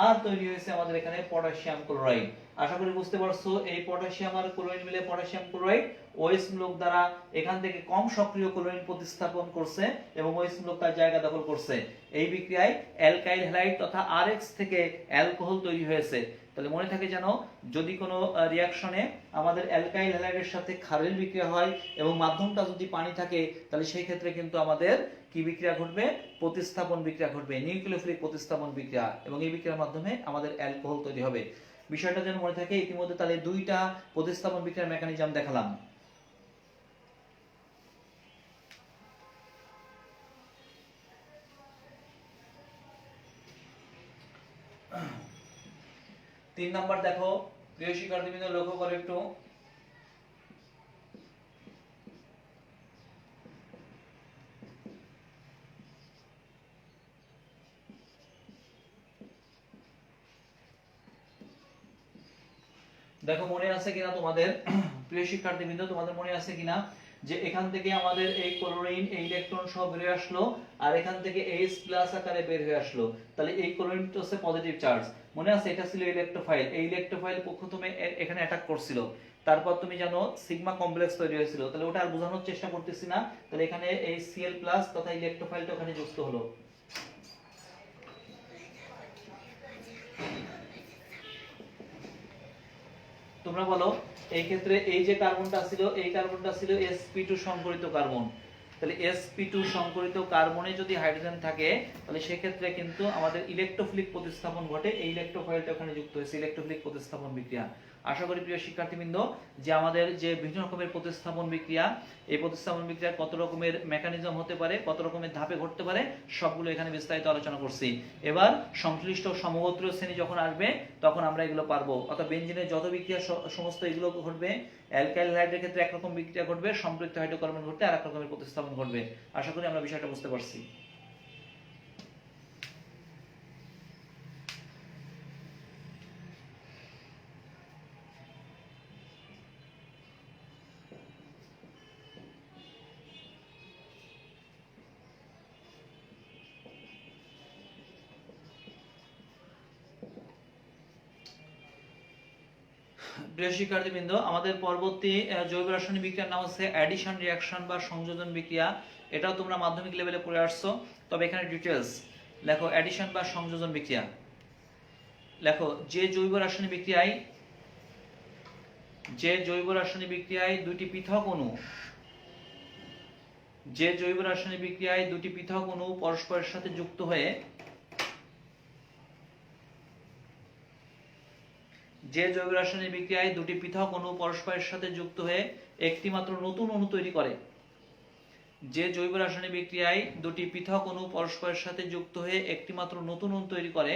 আর তৈরি হয়েছে আমাদের এখানে পটাশিয়াম ক্লোরাইড। আশা করি বুঝতে পারছো, এই পটাশিয়াম আর ক্লোরিন মিলে পটাশিয়াম ক্লোরাইড OH মূলক দ্বারা এখান থেকে কম সক্রিয় ক্লোরিন প্রতিস্থাপন করছে এবং OH মূলক তার জায়গা দখল করছে। এই বিক্রিয়ায় অ্যালকাইল হ্যালাইড তথা RH থেকে অ্যালকোহল তৈরি হয়েছে। তাহলে মনে থাকে যেন যদি কোনো রিঅ্যাকশনে আমাদের অ্যালকাইল হ্যালাইডের সাথে ক্ষারের বিক্রিয়া হয় এবং মাধ্যমটা যদি পানি থাকে, তাহলে সেই ক্ষেত্রে কিন্তু আমাদের কি বিক্রিয়া ঘটবে? প্রতিস্থাপন বিক্রিয়া ঘটবে, নিউক্লিওফিলিক প্রতিস্থাপন বিক্রিয়া, এবং এই বিক্রিয়ার মাধ্যমে আমাদের অ্যালকোহল তৈরি হবে। বিষয়টা যেন মনে থাকে। ইতিমধ্যে তাহলে দুইটা প্রতিস্থাপন বিক্রিয়ার মেকানিজম দেখালাম। তিন নাম্বার দেখো প্রিয় শিক্ষার্থীবৃন্দ, লক্ষ্য করে একটু। দেখো মনে আছে কিনা তোমাদের প্রিয় শিক্ষার্থীবৃন্দ, তোমাদের মনে আছে কিনা যে এখান থেকে আমাদের এই ক্লোরিন এই ইলেকট্রন সহ বের হয়ে আসলো আর এখান থেকে H+ আকারে বের হয়ে আসলো। তাহলে এই ক্লোরিনটা হচ্ছে পজিটিভ চার্জ। মনে আছে এটা ছিল ইলেকট্রোফাইল। এই ইলেকট্রোফাইল প্রথমে এখানে অ্যাটাক করছিল, তারপর তুমি জানো সিগমা কমপ্লেক্স তৈরি হয়েছিল। তাহলে ওটা আর বোঝানোর চেষ্টা করতেছি না। তাহলে এখানে এই Cl+ তথা ইলেকট্রোফাইলটা ওখানে যুক্ত হলো। তোমরা বলো এই ক্ষেত্রে এই যে কার্বনটা ছিল, এই কার্বনটা ছিল sp2 সংকরিত কার্বন। তাহলে sp2 সংকরিত কার্বনে যদি হাইড্রোজেন থাকে, তাহলে সেই ক্ষেত্রে কিন্তু আমাদের ইলেকট্রোফিলিক প্রতিস্থাপন ঘটে। এই ইলেকট্রোফাইলটা ওখানে যুক্ত হয়েছে, ইলেকট্রোফিলিক প্রতিস্থাপন বিক্রিয়া। আশা করি প্রিয় শিক্ষার্থীবৃন্দ যে আমাদের যে বিভিন্ন রকমের প্রতিস্থাপন বিক্রিয়া, এই প্রতিস্থাপন বিক্রিয়ার কত রকমের মেকানিজম হতে পারে, কত রকমের ধাপে ঘটতে পারে, সবগুলো এখানে বিস্তারিত আলোচনা করছি। এবার সংশ্লিষ্ট সমগোত্রীয় শ্রেণী যখন আসবে তখন আমরা এগুলো পারবো। অর্থাৎ বেনজিনের যত বিক্রিয়া সমস্ত এগুলো ঘটবে। অ্যালকাইল হ্যালাইডের ক্ষেত্রে একরকম বিক্রিয়া ঘটবে, সম্পৃক্ত হাইড্রোকার্বন ঘটতে আরেক রকমের প্রতিস্থাপন ঘটবে। আশা করি আমরা বিষয়টা বুঝতে পারছি। প্রিয় শিক্ষার্থীবৃন্দ, আমাদের পরবর্তী জৈব রাসায়নিক বিক্রিয়ার নাম হচ্ছে অ্যাডিশন রিঅ্যাকশন বা সংযোজন বিক্রিয়া। এটাও তোমরা মাধ্যমিক লেভেলে পড়ে আসছো, তবে এখানে ডিটেইলস লেখো। অ্যাডিশন বা সংযোজন বিক্রিয়া লেখো। যে জৈব রাসায়নিক বিক্রিয়ায় দুটি পৃথক অণু, যে জৈব রাসায়নিক বিক্রিয়ায় দুটি পৃথক অণু পরস্পরের সাথে যুক্ত হয়ে, যে জৈব রাসায়নিক বিক্রিয়ায় দুটি পৃথক অণু পরস্পরের সাথে যুক্ত হয়ে একটি মাত্র নতুন অণু তৈরি করে, যে জৈব রাসায়নিক বিক্রিয়ায় দুটি পৃথক অণু পরস্পরের সাথে যুক্ত হয়ে একটি মাত্র নতুন অণু তৈরি করে,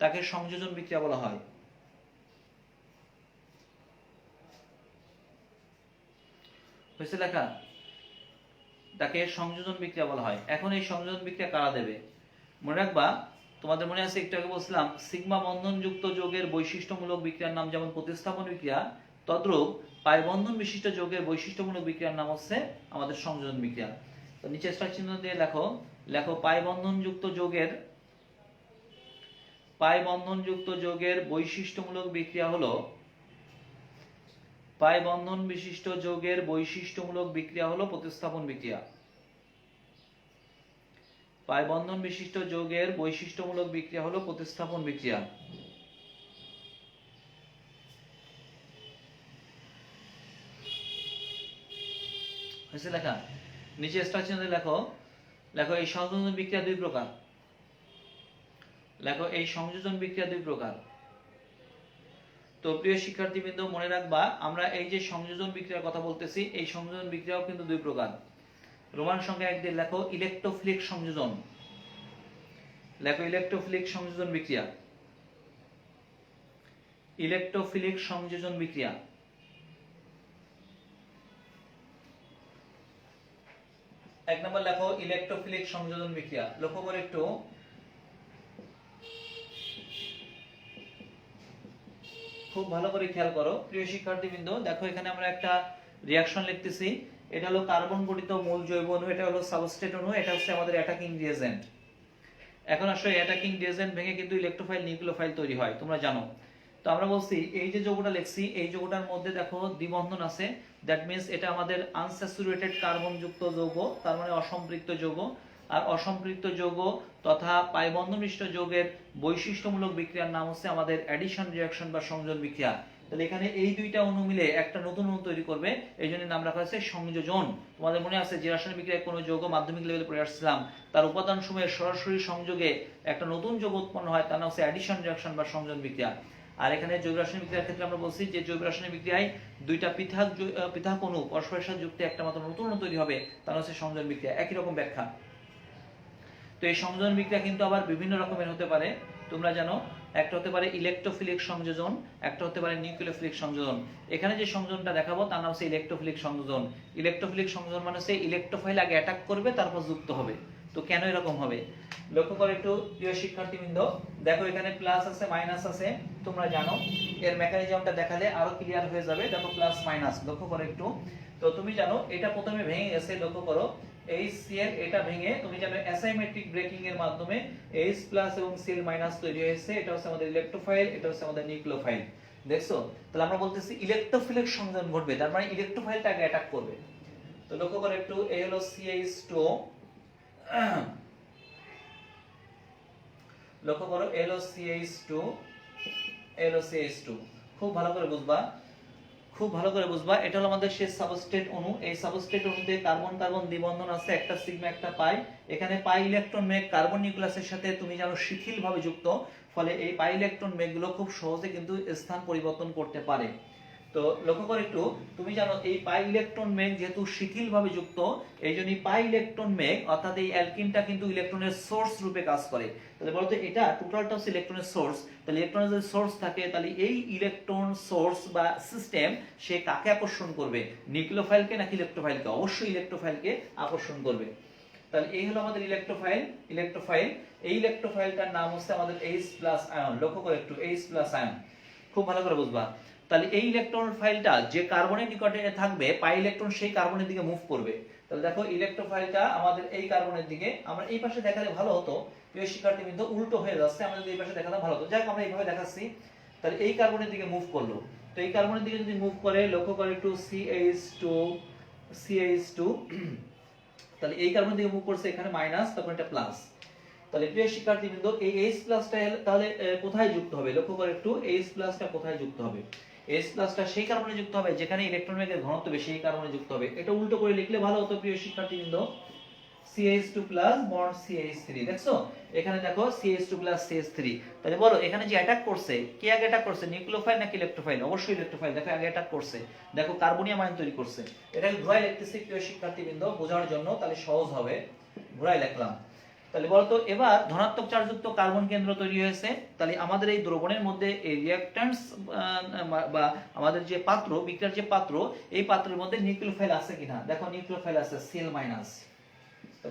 তাকে সংযোজন বিক্রিয়া বলা হয়। হয়েছে লেখা? তাকে সংযোজন বিক্রিয়া বলা হয়। এখন এই সংযোজন বিক্রিয়া কারা দেবে? মনে রাখবা, তোমাদের মনে আছে একটু আগে বলছিলাম সিগমা বন্ধনযুক্ত যৌগের বৈশিষ্ট্যমূলক বিক্রিয়ার নাম যেমন প্রতিস্থাপন বিক্রিয়া, তদ্রূপ পাই বন্ধন বিশিষ্ট যৌগের বৈশিষ্ট্যমূলক বিক্রিয়ার নাম হচ্ছে আমাদের সংযোজন বিক্রিয়া। তো নিচে স্টার চিহ্ন দিয়ে লেখো পাই বন্ধনযুক্ত যৌগের বৈশিষ্ট্যমূলক বিক্রিয়া হলো, পাই বন্ধন বিশিষ্ট যৌগের বৈশিষ্ট্যমূলক বিক্রিয়া হলো প্রতিস্থাপন বিক্রিয়া। পাই বন্ধন বিশিষ্ট যৌগের বৈশিষ্ট্যমূলক বিক্রিয়া হলো প্রতিস্থাপন বিক্রিয়া। হয়েছে লেখা? নিচে স্টার চিহ্ন দিয়ে লেখো এই সংযোজন বিক্রিয়া দুই প্রকার। এই সংযোজন বিক্রিয়া দুই প্রকার। তো প্রিয় শিক্ষার্থীবৃন্দ মনে রাখবা, আমরা এই যে সংযোজন বিক্রিয়ার কথা বলতেছি, এই সংযোজন বিক্রিয়াও কিন্তু দুই প্রকার। রোমান সংখ্যা 1 দিয়ে ইলেকট্রোফিলিক সংযোজন। ইলেকট্রোফিলিক সংযোজন বিক্রিয়া। ইলেকট্রোফিলিক সংযোজন বিক্রিয়া। এক নম্বর ইলেকট্রোফিলিক সংযোজন বিক্রিয়া। লক্ষ্য করে একটু, খুব ভালো করে খেয়াল করো প্রিয় শিক্ষার্থীবৃন্দ, দেখো এখানে আমরা একটা রিঅ্যাকশন লিখতেছি। এটা হলো কার্বন গঠিত মূল জৈব অণু, এটা হলো সাবস্ট্রেট অণু, এটা হচ্ছে আমাদের অ্যাটাকিং রিয়েজেন্ট। এখন আসলে অ্যাটাকিং রিয়েজেন্ট ভেঙে কিন্তু ইলেকট্রোফাইল নিউক্লিওফাইল তৈরি হয়, তোমরা জানো। তো আমরা বলছি এই যে যৌগটা লিখছি এই যৌগটার মধ্যে দেখো দ্বিবন্ধন আছে, দ্যাট মিন্স এটা আমাদের আনস্যাচুরেটেড কার্বন যুক্ত যৌগ, তার মানে অসম্পৃক্ত যৌগ। আর অসম্পৃক্ত যৌগ তথা পাই বন্ধনবিষ্ট যৌগের বৈশিষ্ট্যমূলক বিক্রিয়ার নাম হচ্ছে আমাদের অ্যাডিশন রিঅ্যাকশন বা সংযোজন বিক্রিয়া। তাহলে এখানে এই দুইটা অণু মিলে একটা নতুন অণু তৈরি করবে, এই জন্য নাম রাখা হয়েছে সংযোজন। তোমাদের মনে আছে যে রাসায়নিক বিক্রিয়ায় কোনো যৌগ মাধ্যমিক লেভেলে পড়ে আসছিলাম, তার উপাদান সমূহের সরাসরি সংযোগে একটা নতুন যৌগ উৎপন্ন হয়, তার নাম হচ্ছে অ্যাডিশন রিঅ্যাকশন বা সংযোজন বিক্রিয়া। আর এখানে জৈব রাসায়নিক বিক্রিয়ার ক্ষেত্রে আমরা বলছি যে জৈব রাসায়নিক বিক্রিয়ায় দুইটা পৃথক অণু পরস্পরের সাথে যুক্ত একটা মাত্র নতুন অণু তৈরি হবে, তার হচ্ছে সংযোজন বিক্রিয়া। একই রকম ব্যাখ্যা। তো এই সংযোজন বিক্রিয়া কিন্তু আবার বিভিন্ন রকমের হতে পারে, তোমরা জানো। একটা হতে পারে ইলেকট্রোফিলিক সংযোজন, একটা হতে পারে নিউক্লিওফিলিক সংযোজন। এখানে যে সংযোজনটা দেখাবো তার নাম হচ্ছে ইলেকট্রোফিলিক সংযোজন। ইলেকট্রোফিলিক সংযোজন মানে হচ্ছে ইলেকট্রোফাইল আগে অ্যাটাক করবে তারপর যুক্ত হবে। তো কেন এরকম হবে লক্ষ্য করো একটু প্রিয় শিক্ষার্থীবৃন্দ, দেখো এখানে প্লাস আছে মাইনাস আছে, তোমরা জানো। এর মেকানিজমটা দেখালে আরো ক্লিয়ার হয়ে যাবে। দেখো প্লাস মাইনাস লক্ষ্য করো একটু। তো তুমি জানো এটা প্রথমে ভেঙে গেছে, লক্ষ্য করো HCl এটা ভেঙে তুমি জানো অ্যাসাইমেট্রিক ব্রেকিং এর মাধ্যমে H+ এবং Cl- তৈরি হয়েছে। এটা হচ্ছে আমাদের ইলেকট্রোফাইল, এটা হচ্ছে আমাদের নিউক্লিওফাইল। দেখছো, তাহলে আমরা বলতেছি ইলেকট্রোফিলিক সংযোজন ঘটবে, তার মানে ইলেকট্রোফাইলটা আগে অ্যাটাক করবে। তো লক্ষ্য করো একটু, এই হলো CH2, লক্ষ্য করো এলো CH2, এলো CH2। খুব ভালো করে বুঝবা, খুব ভালো করে বুঝবা। এটা হলো আমাদের সেই সাবস্ট্রেট অণু। এই সাবস্ট্রেট অণুতে কার্বন কার্বন দ্বিবন্ধন আছে, একটা সিগমা একটা পাই। এখানে পাই ইলেকট্রন মেঘ কার্বন নিউক্লিয়াসের সাথে তুমি জানো শিথিলভাবে যুক্ত, ফলে এই পাই ইলেকট্রন মেঘগুলো খুব সহজে কিন্তু স্থান পরিবর্তন করতে পারে। তো লক্ষ্য করে একটু, তুমি জানো এই পাই ইলেকট্রন মেঘ যেহেতু শিথিলভাবে যুক্ত, এই জন্য পাই ইলেকট্রন মেঘ অর্থাৎ এই অ্যালকিনটা কিন্তু ইলেকট্রনের সোর্স রূপে কাজ করে। তাহলে বলতো এটা টোটালটা হচ্ছে ইলেকট্রনের সোর্স। তাহলে ইলেকট্রনের যদি সোর্স থাকে তাহলে এই ইলেকট্রন সোর্স বা সিস্টেম সে কাকে আকর্ষণ করবে, নিউক্লিওফাইলকে নাকি ইলেকট্রোফাইলকে? অবশ্যই ইলেকট্রোফাইলকে আকর্ষণ করবে। তাহলে এই হলো আমাদের ইলেকট্রোফাইল। এই ইলেকট্রোফাইলটার নাম হচ্ছে আমাদের H+ আয়ন। লক্ষ্য করে একটু, H+ আয়ন খুব ভালো করে বুঝবা। তাহলে এই ইলেকট্রন ফাইলটা যে কার্বনের নিকটে থাকবে, পাই ইলেকট্রন সেই কার্বনের দিকে মুভ করবে। তাহলে দেখো ইলেকট্রোফাইলটা আমাদের এই কার্বনের দিকে, আমরা এই পাশে দেখালে ভালো হতো প্রিয় শিক্ষার্থী, কিন্তু উল্টো হয়ে যাচ্ছে, আমরা যদি এই পাশে দেখালে ভালো হতো। যাই হোক আমরা এইভাবে দেখাচ্ছি। তাহলে এই কার্বনের দিকে মুভ করলো। তো এই কার্বনের দিকে যদি মুভ করে, লক্ষ্য করে একটু CH2, তাহলে এই কার্বনের দিকে মুভ করছে, এখানে মাইনাস, তারপর এটা প্লাস। তাহলে প্রিয় শিক্ষার্থীবৃন্দ এই H+টা তাহলে কোথায় যুক্ত হবে? লক্ষ্য করে একটু, H+টা কোথায় যুক্ত হবে? H+টা সেই কার্বনে যুক্ত হবে যেখানে ইলেকট্রন বেগের ঘনত্ব বেশি, সেই কার্বনে যুক্ত হবে। এটা উল্টো করে লিখলে ভালো হতো প্রিয় শিক্ষার্থীবৃন্দ, CH2 বন্ড CH3। দেখছো এখানে দেখো CH2 CH3। তাহলে বলো এখানে যে অ্যাটাক করছে, কে আগে অ্যাটাক করছে, নিউক্লিওফাইল নাকি ইলেকট্রোফাইল? অবশ্যই ইলেকট্রোফাইল। দেখো আগে অ্যাটাক করছে, দেখো কার্বনিয়াম আয়ন তৈরি করছে। এটাকে ঘোরায় লিখতেছি প্রিয় শিক্ষার্থীবৃন্দ বোঝার জন্য, তাহলে সহজ হবে। ঘোরায় লিখলাম। তাহলে বলতো এবার ধনাত্মক চার্জযুক্ত কার্বন কেন্দ্র তৈরি হয়েছে। তাহলে আমাদের এই দ্রবণের মধ্যে এই রিঅ্যাকট্যান্টস বা আমাদের যে পাত্র, বিক্রিয়ার যে পাত্র, এই পাত্রের মধ্যে নিউক্লিওফাইল আছে কিনা? দেখো নিউক্লিওফাইল আছে, Cl-।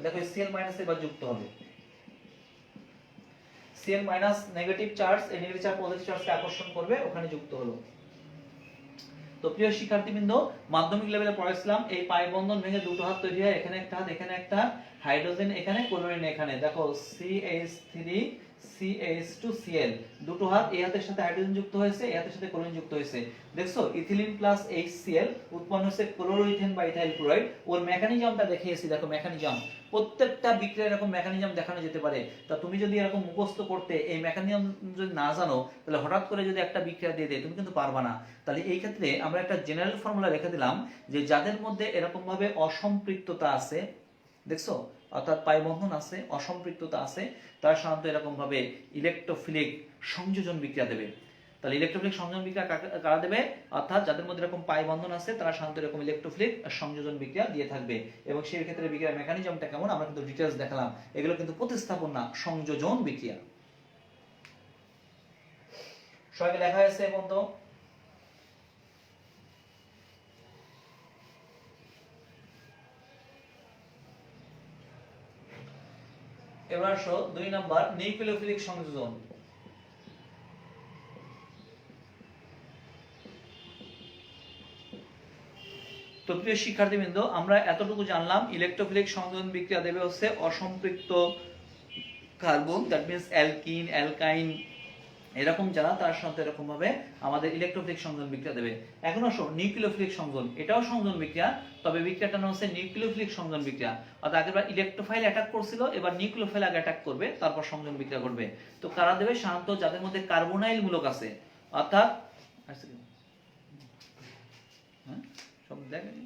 দেখো Cl- এবার যুক্ত হবে। Cl- নেগেটিভ চার্জ, এই নেগেটিভ চার্জ পজিটিভ চার্জকে আকর্ষণ করবে, ওখানে যুক্ত হলো। তো প্রিয় শিক্ষার্থীবৃন্দ মাধ্যমিক লেভেলে পড়াইছিলাম এই পাই বন্ধন ভেঙে দুটো হাত তৈরি হয়, এখানে একটা হাত, এখানে একটা, হাইড্রোজেন এখানে, ক্লোরিন এখানে। দেখো CH3 CH2Cl, দুটো হাত, এই হাতের সাথে হাইড্রোজেন যুক্ত হয়েছে, এই হাতের সাথে ক্লোরিন যুক্ত হয়েছে। দেখছো ইথিলিন প্লাস HCl উৎপন্ন হচ্ছে ক্লোরোইথেন বা ইথাইল ক্লোরাইড। ওর মেকানিজমটা দেখিয়েছি, দেখো মেকানিজম, প্রত্যেকটা বিক্রিয়ার এরকম মেকানিজম দেখানো যেতে পারে। তা তুমি যদি এরকম মুখস্থ করতে এই মেকানিজম যদি না জানো, তাহলে হঠাৎ করে যদি একটা বিক্রিয়া দিয়ে দেয় তুমি কিন্তু পারবা না। তাহলে এই ক্ষেত্রে আমরা একটা জেনারেল ফর্মুলা রেখে দিলাম যে যাদের মধ্যে এরকম ভাবে অসম্পৃক্ততা আছে, দেখছো অর্থাৎ পাই বন্ধন আছে, অসম্পৃক্ততা আছে, তারা সাধারণত এরকম ভাবে ইলেকট্রোফিলিক সংযোজন বিক্রিয়া দেবে। তাহলে ইলেকট্রোফিলিক সংযোজন বিক্রিয়া কারা দেবে? অর্থাৎ যাদের মধ্যে এরকম পাই বন্ধন আছে তারা সাধারণত এরকম ইলেকট্রোফিলিক সংযোজন বিক্রিয়া দিয়ে থাকবে। এবং সেই ক্ষেত্রে বিক্রিয়ার মেকানিজমটা কেমন আমরা কিন্তু ডিটেইলস দেখালাম। এগুলো কিন্তু প্রতিস্থাপন না, সংযোজন বিক্রিয়া। সবাইকে লেখা হয়েছে বন্ধ? এবার আসো 2 নাম্বার, নিউক্লিওফিলিক সংযোজন। তো প্রিয় শিক্ষার্থীবৃন্দ, আমরা এতটুকু জানলাম ইলেকট্রোফিলিক সংযোজন বিক্রিয়া দেবে হচ্ছে অসম্পৃক্ত কার্বন, দ্যাট মিন্স অ্যালকিন, অ্যালকাইন এরকম যারা তার সাথে এরকম ভাবে আমাদের ইলেকট্রোফিলিক সংযোজন বিক্রিয়া দেবে। এখন আসো নিউক্লিওফিলিক সংযোজন, এটাও সংযোজন বিক্রিয়া, তবে বিক্রিয়াটার নাম হচ্ছে নিউক্লিওফিলিক সংযোজন বিক্রিয়া। অর্থাৎ আগেরবার ইলেকট্রোফাইল অ্যাটাক করছিল, এবার নিউক্লিওফাইল আগে অ্যাটাক করবে, তারপর সংযোজন বিক্রিয়া করবে। তো কারা দেবে? সাধারণত যাদের মধ্যে কার্বোনাইল মূলক আছে, অর্থাৎ সব দেখেন।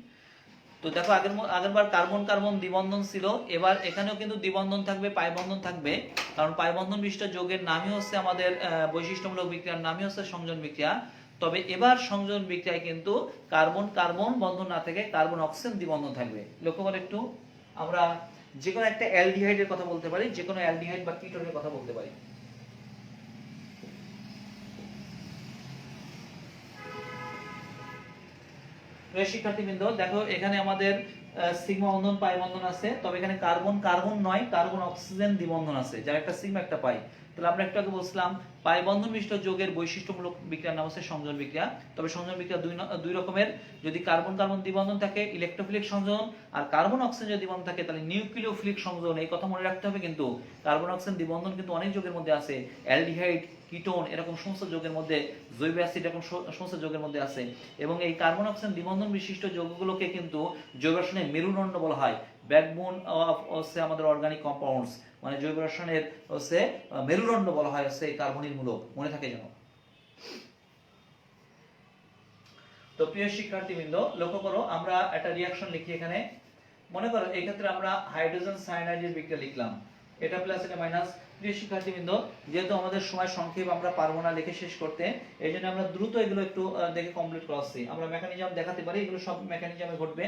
তো দেখো আগেরবার কার্বন কার্বন দ্বিবন্ধন ছিল, এবার এখানেও কিন্তু দ্বিবন্ধন থাকবে, পাই বন্ধন থাকবে, কারণ পাই বন্ধন বিশিষ্ট যৌগের নামই হচ্ছে আমাদের বৈশিষ্ট্যমূলক বিক্রিয়ার নামই হচ্ছে সংযোজন বিক্রিয়া। তবে এবার সংযোজন বিক্রিয়ায় কিন্তু কার্বন কার্বন বন্ধন না থেকে কার্বন অক্সিজেন দ্বিবন্ধন থাকবে। লক্ষ্য করে একটু, আমরা যে কোনো একটা অ্যালডিহাইডের কথা বলতে পারি, যে কোনো অ্যালডিহাইড বা কিটোনের কথা বলতে পারি। শিক্ষার্থীবৃন্দ দেখো, এখানে আমাদের সিগমা বন্ধন পাই বন্ধন আছে, তবে এখানে কার্বন কার্বন নয়, কার্বন অক্সিজেন দ্বিবন্ধন আছে, যার একটা সিগমা একটা পাই। তাহলে আমরা একটু আগে বলছিলাম পাই বন্ধন বিশিষ্ট যৌগের বৈশিষ্ট্যমূলক বিক্রিয়ার নাম হচ্ছে সংযোজন বিক্রিয়া। তবে সংযোজন বিক্রিয়া দুই রকমের, যদি কার্বন কার্বন দ্বিবন্ধন থাকে ইলেকট্রোফিলিক সংযোজন, আর কার্বন অক্সিজেন যদি দ্বিবন্ধন থাকে তাহলে নিউক্লিওফিলিক সংযোজন। এই কথা মনে রাখতে হবে, কিন্তু কার্বন অক্সিজেন দ্বিবন্ধন কিন্তু অনেক যৌগের মধ্যে আছে, অ্যালডিহাইড, কিটোন এরকম সমস্ত যৌগের মধ্যে, জৈব অ্যাসিড এরকম সমস্ত যৌগের মধ্যে আছে। এবং এই কার্বন অক্সিজেন দ্বিবন্ধন বিশিষ্ট যৌগগুলোকে কিন্তু জৈব রসায়নে মেরুদণ্ড বলা হয়, ব্যাকবোন অফ হচ্ছে আমাদের অর্গানিক কম্পাউন্ডস, মানে জৈব রসায়নের হচ্ছে মেরুদণ্ড বলা হয় হচ্ছে এই কার্বনিক মূলক, মনে থাকে যেন। তো প্রিয় শিক্ষার্থীবৃন্দ লক্ষ্য করো, আমরা একটা রিঅ্যাকশন লিখি এখানে। মনে করো এই ক্ষেত্রে আমরা হাইড্রোজেন সায়ানাইডের বিক্রিয়া লিখলাম, এটা প্লাস এটা মাইনাস। প্রিয় শিক্ষার্থীবৃন্দ, যেহেতু আমাদের সময় সংক্ষেপ, আমরা পারবো না লিখে শেষ করতে, এই জন্য আমরা দ্রুত এগুলো একটু দেখে কমপ্লিট করছি। আমরা মেকানিজম দেখাতে পারি, এগুলো সব মেকানিজমে ঘটবে।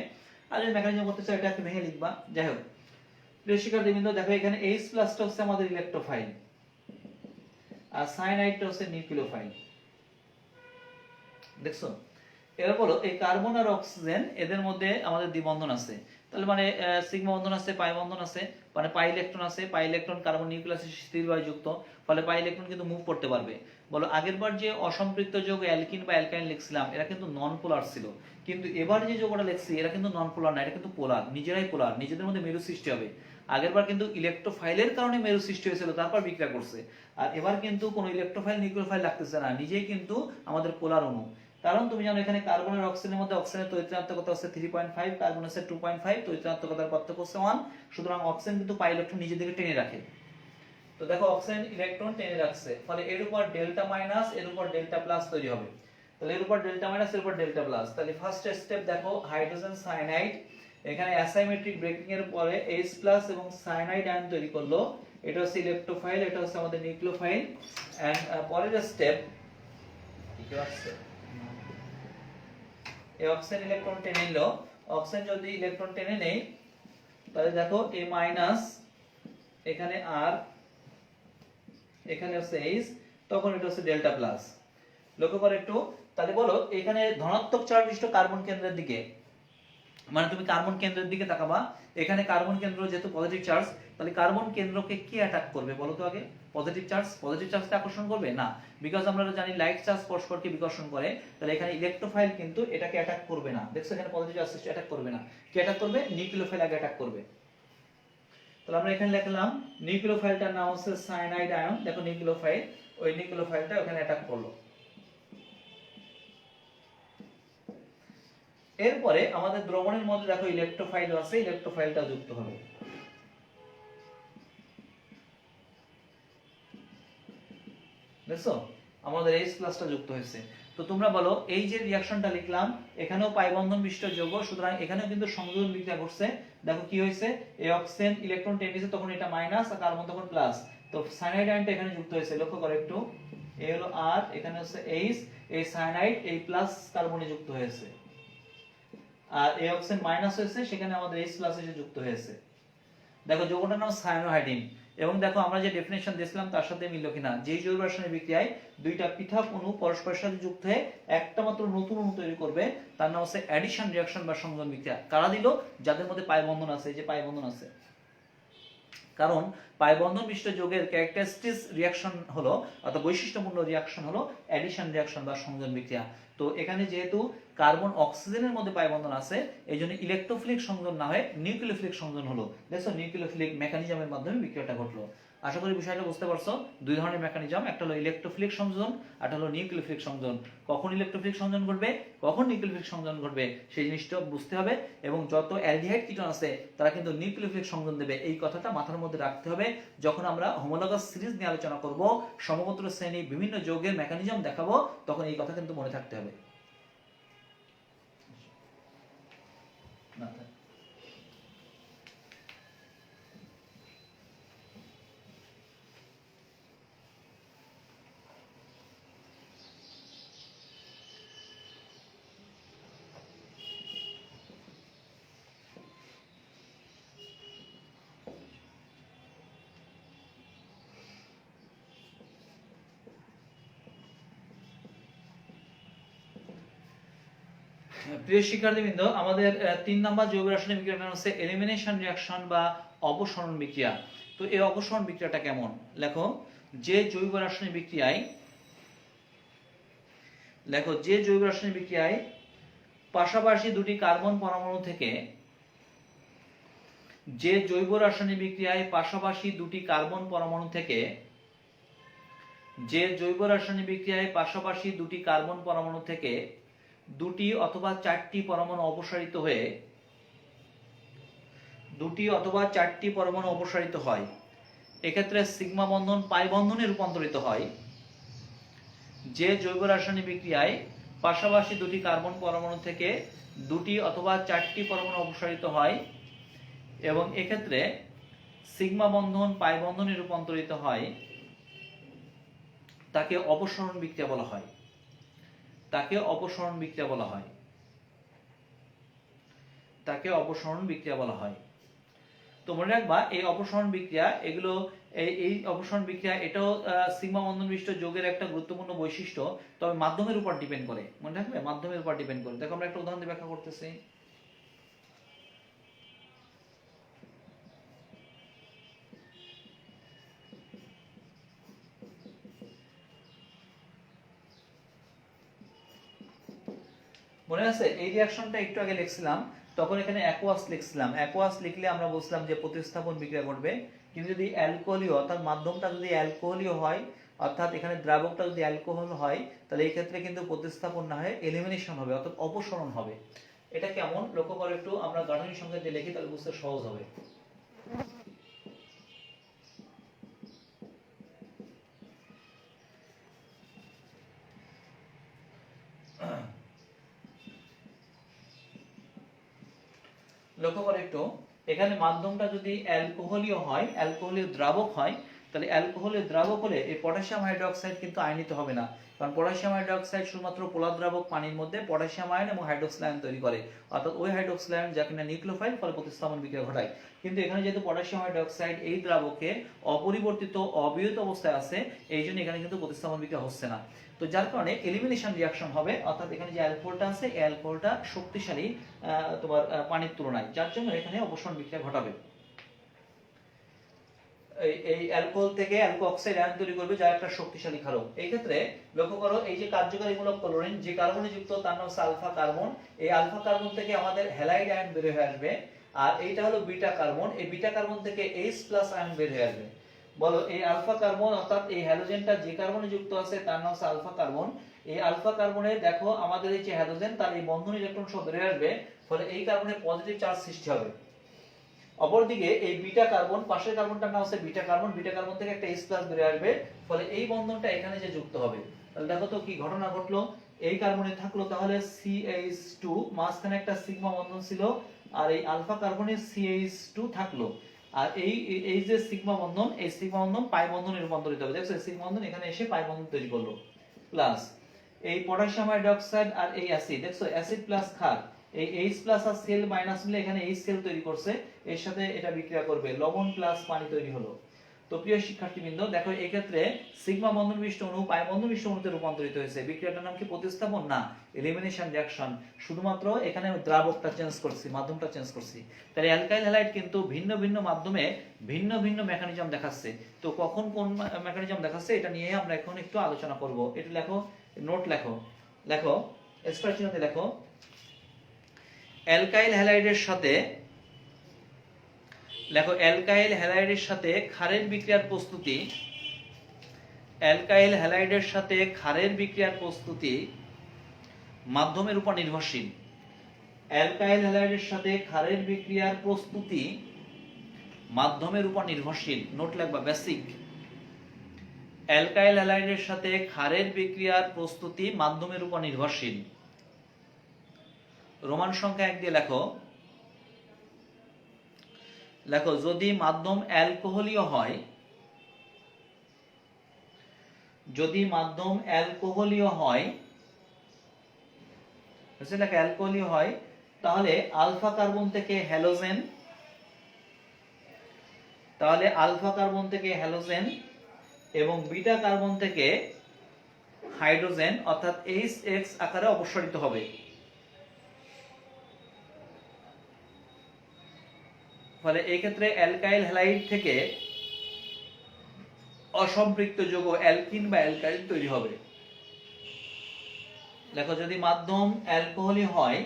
আর যদি মেকানিজম করতে চাই এটা একটু ভেঙে লিখবা। যাই হোক প্রিয় শিক্ষার্থীবৃন্দ, দেখো এখানে H প্লাসটা হচ্ছে আমাদের ইলেকট্রোফাইল, আর সায়ানাইডটা হচ্ছে নিউক্লিওফাইল। দেখছো, এরপর এই কার্বন আর অক্সিজেন এদের মধ্যে আমাদের দ্বিবন্ধন আছে, তাহলে মানে সিগমা বন্ধন আছে, পাই বন্ধন আছে, মানে পাই ইলেকট্রন আছে, পাই ইলেকট্রন কার্বন নিউক্লিয়াসে স্থিরভাবে যুক্ত, ফলে পাই ইলেকট্রন কিন্তু মুভ করতে পারবে। বলো আগেরবার যে অসম্পৃক্ত যৌগ অ্যালকিন বা অ্যালকাইন লিখছিলাম এরা কিন্তু নন পোলার ছিল, কিন্তু এবার যে যৌগটা লিখছি এরা কিন্তু নন পোলার না, এটা কিন্তু পোলার, নিজেরাই পোলার, নিজেদের মধ্যে মেরু সৃষ্টি হবে। আগেরবার কিন্তু ইলেকট্রোফাইলের কারণে মেরু সৃষ্টি হয়েছিল, তারপর বিক্রিয়া করছে। আর এবার কিন্তু কোনো ইলেকট্রোফাইল নিউক্লিওফাইল লাগতেছে না, নিজেই কিন্তু আমাদের পোলার অণু। কারণ তুমি জানো এখানে কার্বন আর অক্সিজেনের মধ্যে অক্সিজেনের তড়িৎঋণাত্মকতা হচ্ছে 3.5, কার্বন হচ্ছে 2.5, তড়িৎঋণাত্মকতার পার্থক্য হচ্ছে 1। সুতরাং অক্সিজেন কিন্তু পাই ইলেকট্রন নিজে দিকে টেনে রাখে। তো দেখো অক্সিজেন ইলেকট্রন টেনে রাখছে, ফলে এর উপর ডেল্টা মাইনাস এর উপর ডেল্টা প্লাস তৈরি হবে। তাহলে এর উপর ডেল্টা মাইনাস এর উপর ডেল্টা প্লাস, তাহলে ফার্স্ট স্টেপ দেখো হাইড্রোজেন সায়ানাইড, এখানে অ্যাসাইমেট্রিক ব্রেকিং এর পরে H প্লাস এবং সায়ানাইড আয়ন তৈরি করলো, এটা হচ্ছে ইলেকট্রোফাইল, এটা হচ্ছে আমাদের নিউক্লিওফাইল। এন্ড পরের স্টেপ কি আছে, এই অক্সিজেন ইলেকট্রন টেনে নিল, অক্সিজেন যদি ইলেকট্রন টেনে নেই তাহলে দেখো A মাইনাস, এখানে R, এখানে হচ্ছে H, তখন এটা হচ্ছে ডেল্টা প্লাস। লক্ষ্য করে একটু, তাহলে বলো এখানে ধনাত্মক চার্জ বিশিষ্ট কার্বন কেন্দ্রের দিকে, মানে তুমি কার্বন কেন্দ্রের দিকে তাকাবা, এখানে কার্বন কেন্দ্র যেহেতু পজিটিভ চার্জ, তাহলে কার্বন কেন্দ্রকে কি অ্যাটাক করবে বলো তো আগে? পজিটিভ চার্জকে আকর্ষণ করবে না, বিকজ আমরা জানি লাইট চার্জ পরস্পরকে বিকর্ষণ করে। তাহলে এখানে ইলেকট্রোফাইল কিন্তু এটাকে অ্যাটাক করবে না, দেখছো এখানে পজিটিভ চার্জ অ্যাটাক করবে না, কি অ্যাটাক করবে? নিউক্লিওফাইল আগে অ্যাটাক করবে। তাহলে আমরা এখানে লিখলাম নিউক্লিওফাইলটার নাম হচ্ছে সায়ানাইড আয়ন, দেখো নিউক্লিওফাইল, ওই নিউক্লিওফাইলটা ওখানে অ্যাটাক করলো। এরপরে আমাদের দ্রবণের মধ্যে দেখো ইলেকট্রোফাইল আছে, ইলেকট্রোফাইলটা যুক্ত হবে। দেখছো আমাদের H প্লাসটা যুক্ত হয়েছে। তো তোমরা বলো এই যে রিঅ্যাকশনটা লিখলাম এখানেও পাই বন্ধন বিশিষ্ট যৌগ, সুতরাং এখানেও কিন্তু সংযোজন বিক্রিয়া ঘটছে। দেখো কি হয়েছে, এই অক্সিজেন ইলেকট্রন টেনে নিয়েছে, তখন এটা মাইনাস আর কার্বন তখন প্লাস, তো সায়ানাইড আয়নটা এখানে যুক্ত হয়েছে। লক্ষ্য করো একটু, এই হলো R, এখানে হচ্ছে H, এই সায়ানাইড এই প্লাস কার্বনে যুক্ত হয়েছে, আর এই অক্সিজেন মাইনাস হয়েছে, সেখানে আমাদের H প্লাস এসে যুক্ত হয়েছে। দেখো যৌগটার নাম সায়ানোহাইডিন, এবং দেখো আমরা যে ডেফিনেশন দিয়েছিলাম তার সাথে মিললো কিনা, যেই জৈব রাসায়নিক বিক্রিয়ায় দুইটা পৃথক অণু পরস্পরের সাথে যুক্ত হয়ে একটা মাত্র নতুন অণু তৈরি করবে, তার নাম হচ্ছে অ্যাডিশন রিঅ্যাকশন বা সংযোজন বিক্রিয়া। কারা দিল? যাদের মধ্যে পাই বন্ধন আছে, এই যে পাই বন্ধন আছে। কারণ পাই বন্ধন বিশিষ্ট যৌগের ক্যারেক্টারিস্টিক রিঅ্যাকশন হলো, অর্থাৎ বৈশিষ্ট্যপূর্ণ রিঅ্যাকশন হলো অ্যাডিশন রিঅ্যাকশন বা সংযোজন বিক্রিয়া। তো এখানে যেহেতু কার্বন অক্সিজেনের মধ্যে পাই বন্ধন আছে, এই জন্য ইলেকট্রোফিলিক সংযোজন না হয়ে নিউক্লিওফিলিক সংযোজন হলো। দেখছো নিউক্লিওফিলিক মেকানিজমের মাধ্যমে বিক্রিয়াটা ঘটলো। আশা করি বিষয়টা বুঝতে পারছো। দুই ধরনের মেকানিজম, একটা হলো ইলেকট্রোফিলিক সংযোজন, একটা হলো নিউক্লিওফিলিক সংযোজন। কখন ইলেকট্রোফিলিক সংযোজন ঘটবে, কখন নিউক্লিওফিলিক সংযোজন ঘটবে, সেই জিনিসটা বুঝতে হবে। এবং যত অ্যালডিহাইড কিটোন আছে তারা কিন্তু নিউক্লিওফিলিক সংযোজন দেবে, এই কথাটা মাথার মধ্যে রাখতে হবে। যখন আমরা হোমোলগাস সিরিজ নিয়ে আলোচনা করব, সমগোত্র শ্রেণী বিভিন্ন যৌগের মেকানিজম দেখাবো, তখন এই কথা কিন্তু মনে থাকতে হবে। না থাক। প্রিয় শিক্ষার্থীবৃন্দ, আমাদের 3 নাম্বার জৈব রাসায়নিক বিক্রিয়ার নাম হচ্ছে এলিমিনেশন রিঅ্যাকশন বা অপসরণ বিক্রিয়া। তো এই অপসরণ বিক্রিয়াটা কেমন, লেখো যে জৈব রাসায়নিক বিক্রিয়ায় পাশাপাশি দুটি কার্বন পরমাণু থেকে দুটি অথবা চারটি পরমাণু অপসারিত হয়, এক্ষেত্রে সিগমা বন্ধন পাই বন্ধনে রূপান্তরিত হয়। যে জৈব রাসায়নিক বিক্রিয়ায় পাশাপাশি দুটি কার্বন পরমাণু থেকে দুটি অথবা চারটি পরমাণু অপসারিত হয় এবং এক্ষেত্রে সিগমা বন্ধন পাই বন্ধনে রূপান্তরিত হয়, তাকে অপসরণ বিক্রিয়া বলা হয়। তো মনে রাখবা এই অপসরণ বিক্রিয়া এটাও সিগমা বন্ধন বিশিষ্ট যৌগের একটা গুরুত্বপূর্ণ বৈশিষ্ট্য, তবে মাধ্যমের উপর ডিপেন্ড করে। মনে রাখবে মাধ্যমের উপর ডিপেন্ড করে। দেখো আমরা একটা উদাহরণ দিয়ে ব্যাখ্যা করতেছি। মনে আছে এই রিঅ্যাকশনটা একটু আগে লিখছিলাম, তখন এখানে অ্যাকোয়াস লিখছিলাম। অ্যাকোয়াস লিখলে আমরা বুঝলাম যে প্রতিস্থাপন বিক্রিয়া ঘটবে। কিন্তু যদি অ্যালকোহলীয় অর্থাৎ মাধ্যমটা যদি অ্যালকোহলীয় হয়, অর্থাৎ এখানে দ্রাবকটা যদি অ্যালকোহল হয়, তাহলে এই ক্ষেত্রে কিন্তু প্রতিস্থাপন না হয়ে এলিমিনেশন হবে, অর্থাৎ অপসরণ হবে। এটা কেমন লক্ষ্য করে একটু, আমরা গাঠনিক সংখ্যা দিয়ে লিখি তাহলে বুঝতে সহজ হবে। লক্ষ্য করে একটু, এখানে মাধ্যমটা যদি অ্যালকোহলীয় হয়, অ্যালকোহলীয় দ্রাবক হয়, তাহলে অ্যালকোহলীয় দ্রাবক হলে এই পটাশিয়াম হাইড্রোক্সাইড কিন্তু আয়নিত হবে না, কারণ পটাশিয়াম হাইড্রোক্সাইড শুধুমাত্র পোলার দ্রাবক পানির মধ্যে পটাশিয়াম আয়ন এবং হাইড্রোক্সিল আয়ন তৈরি করে, অর্থাৎ ওই হাইড্রোক্সিল আয়ন যা কিনা নিউক্লিওফাইল, ফলে প্রতিস্থাপন বিক্রিয়া ঘটায়। কিন্তু এখানে যেহেতু পটাশিয়াম হাইড্রোক্সাইড এই দ্রাবকে অপরিবর্তিত অবিয়ত অবস্থায় আছে, এই জন্য এখানে কিন্তু প্রতিস্থাপন বিক্রিয়া হচ্ছে না। তো যার কারণে এলিমিনেশন রিঅ্যাকশন হবে, অর্থাৎ এখানে যে অ্যালকোহলটা আছে এই অ্যালকোহলটা শক্তিশালী তোমার পানির তুলনায়, যার জন্য এখানে অপসরণ বিক্রিয়া ঘটাবে। এই অ্যালকোহল থেকে অ্যালকো অক্সাইড আয়ন তৈরি করবে, যা একটা শক্তিশালী ক্ষারক। এই ক্ষেত্রে লক্ষ্য করো, এই যে কার্যকারী মূলক ক্লোরিন যে কার্বনে যুক্ত তার নাম হচ্ছে আলফা কার্বন। এই আলফা কার্বন থেকে আমাদের হ্যালাইড আয়ন বের হয়ে আসবে, আর এইটা হলো বিটা কার্বন। এই বিটা কার্বন থেকে H+ আয়ন বের হয়ে আসবে। বলো এই আলফা কার্বন অর্থাৎ এই হ্যালোজেনটা যে কার্বনে যুক্ত আছে তার নাম হচ্ছে আলফা কার্বন। এই আলফা কার্বনে দেখো আমাদের এই যে হ্যালোজেন তার এই বন্ধন ইলেকট্রন সহ বের হয়ে আসবে, ফলে এই কার্বনে পজিটিভ চার্জ সৃষ্টি হবে। অপরদিকে এই বিটা কার্বন, পাশের কার্বনটার নাম হচ্ছে বিটা কার্বন, বিটা কার্বন থেকে একটা H+ বের আসবে, ফলে এই বন্ধনটা এখানে যে যুক্ত হবে। তাহলে দেখো তো কি ঘটনা ঘটলো, এই কার্বনে থাকলো তাহলে CH2, মাঝখানে একটা সিগমা বন্ধন ছিল, আর এই আলফা কার্বনে CH2 থাকলো, আর এই যে সিগমা বন্ধন, এই সিগমা বন্ধন পাই বন্ধনে রূপান্তরিত হবে। দেখছো সিগমা বন্ধন এখানে এসে পাই বন্ধন তৈরি করলো, প্লাস এই পটাশিয়াম হাইড্রোক্সাইড আর এই অ্যাসিড, দেখছো অ্যাসিড প্লাস ক্ষার, এই H+ আর সেল মাইনাস মিলে এখানে H সেল তৈরি করছে, এর সাথে এটা বিক্রিয়া করবে, লবণ প্লাস পানি তৈরি হলো। তো প্রিয় শিক্ষার্থীবৃন্দ দেখো এই ক্ষেত্রে সিগমা বন্ধন বিশিষ্ট অণু পাই বন্ধন বিশিষ্ট অণুতে রূপান্তরিত হয়েছে। বিক্রিয়াটার নাম কি? প্রতিস্থাপন না, এলিমিনেশন রিঅ্যাকশন। শুধুমাত্র এখানে দ্রাবকটা চেঞ্জ করছি, মাধ্যমটা চেঞ্জ করছি। তাহলে অ্যালকাইল হ্যালাইড কিন্তু ভিন্ন ভিন্ন মাধ্যমে ভিন্ন ভিন্ন মেকানিজম দেখাচ্ছে। তো কখন কোন মেকানিজম দেখাচ্ছে এটা নিয়ে আমরা এখন একটু আলোচনা করব। এটা লেখো, নোট লেখো, লেখো স্কয়ার চিহ্নতে দেখো অ্যালকাইল হ্যালাইডের সাথে দেখো অ্যালকাইল হ্যালাইডের সাথে ক্ষারের বিক্রিয়ার প্রস্তুতি, অ্যালকাইল হ্যালাইডের সাথে ক্ষারের বিক্রিয়ার প্রস্তুতি মাধ্যমের উপর নির্ভরশীল। অ্যালকাইল হ্যালাইডের সাথে ক্ষারের বিক্রিয়ার প্রস্তুতি মাধ্যমের উপর নির্ভরশীল। নোট লাগবা বেসিক। অ্যালকাইল হ্যালাইডের সাথে ক্ষারের বিক্রিয়ার প্রস্তুতি মাধ্যমের উপর নির্ভরশীল। রোমান সংখ্যা 1 দিয়ে লেখো, লেখো যদি মাধ্যম অ্যালকোহলীয় হয়, যদি মাধ্যম অ্যালকোহলীয় হয়, লেখো অ্যালকোহলীয় হয়, তাহলে আলফা কার্বন থেকে হ্যালোজেন, তাহলে আলফা কার্বন থেকে হ্যালোজেন এবং বিটা কার্বন থেকে হাইড্রোজেন অর্থাৎ HX আকারে অপসারিত হবে। ফলে এই ক্ষেত্রে অ্যালকাইল হ্যালাইড থেকে অসম্পৃক্ত যৌগ অ্যালকিন বা অ্যালকাইল তৈরি হবে। দেখো যদি মাধ্যম অ্যালকোহলি হয়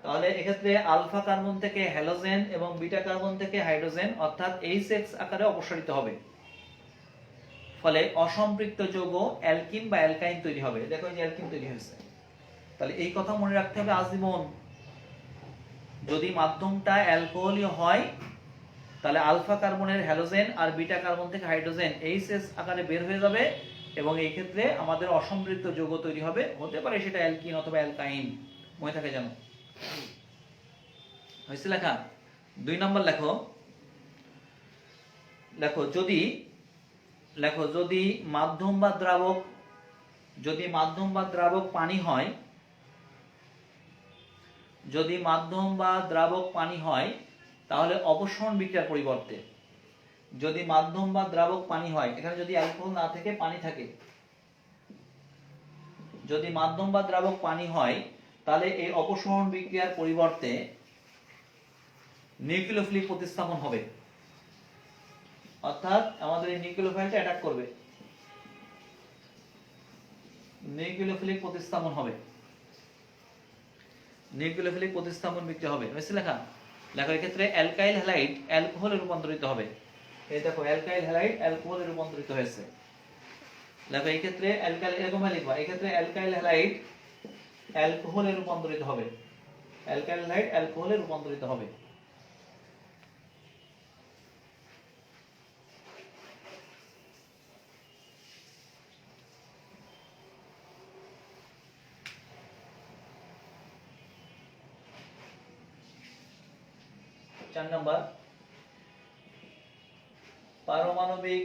তাহলে এক্ষেত্রে আলফা কার্বন থেকে হ্যালোজেন এবং বিটা কার্বন থেকে হাইড্রোজেন অর্থাৎ HX আকারে অপসারিত হবে। ফলে অসম্পৃক্ত যৌগ অ্যালকিন বা অ্যালকাইন তৈরি হবে। দেখো এই যে অ্যালকিন তৈরি হয়েছে। তাহলে এই কথা মনে রাখতে হবে আজীবন, যদি মাধ্যমটা অ্যালকোহলীয় হয় তাহলে আলফা কার্বনের হ্যালোজেন আর বিটা কার্বন থেকে হাইড্রোজেন HX আকারে বের হয়ে যাবে এবং এই ক্ষেত্রে আমাদের অসম্পৃক্ত যৌগ তৈরি হবে। হতে পারে সেটা অ্যালকিন অথবা অ্যালকাইন, মনে থাকে জানো। হয়েছে লেখা? 2 নম্বর লেখো, লেখো যদি, লেখো যদি মাধ্যম বা দ্রাবক, যদি মাধ্যম বা দ্রাবক পানি হয়, যদি মাধ্যম বা দ্রাবক পানি হয় তাহলে অপসরণ বিক্রিয়ার পরিবর্তে, যদি মাধ্যম বা দ্রাবক পানি হয়, এখানে যদি অ্যালকোহল না থেকে পানি থাকে, যদি মাধ্যম বা দ্রাবক পানি হয় তাহলে এই অপসরণ বিক্রিয়ার পরিবর্তে নিউক্লিওফিলিক প্রতিস্থাপন হবে। অর্থাৎ আমাদের এই নিউক্লিওফাইলটা অ্যাটাক করবে, নিউক্লিওফিলিক প্রতিস্থাপন হবে, নিউক্লিওফিলিক প্রতিস্থাপন বিক্রিয়া হবে। হয়েছে লেখা? লেখো এই ক্ষেত্রে অ্যালকাইল হ্যালাইড অ্যালকোহলে রূপান্তরিত হবে। এই দেখো অ্যালকাইল হ্যালাইড অ্যালকোহলে রূপান্তরিত হয়েছে। লেখো এই ক্ষেত্রে অ্যালকাইল, এরকম লিখবা, এই ক্ষেত্রে অ্যালকাইল হ্যালাইড অ্যালকোহলে রূপান্তরিত হবে, অ্যালকাইল হ্যালাইড অ্যালকোহলে রূপান্তরিত হবে। চার নাম্বার, পারমাণবিক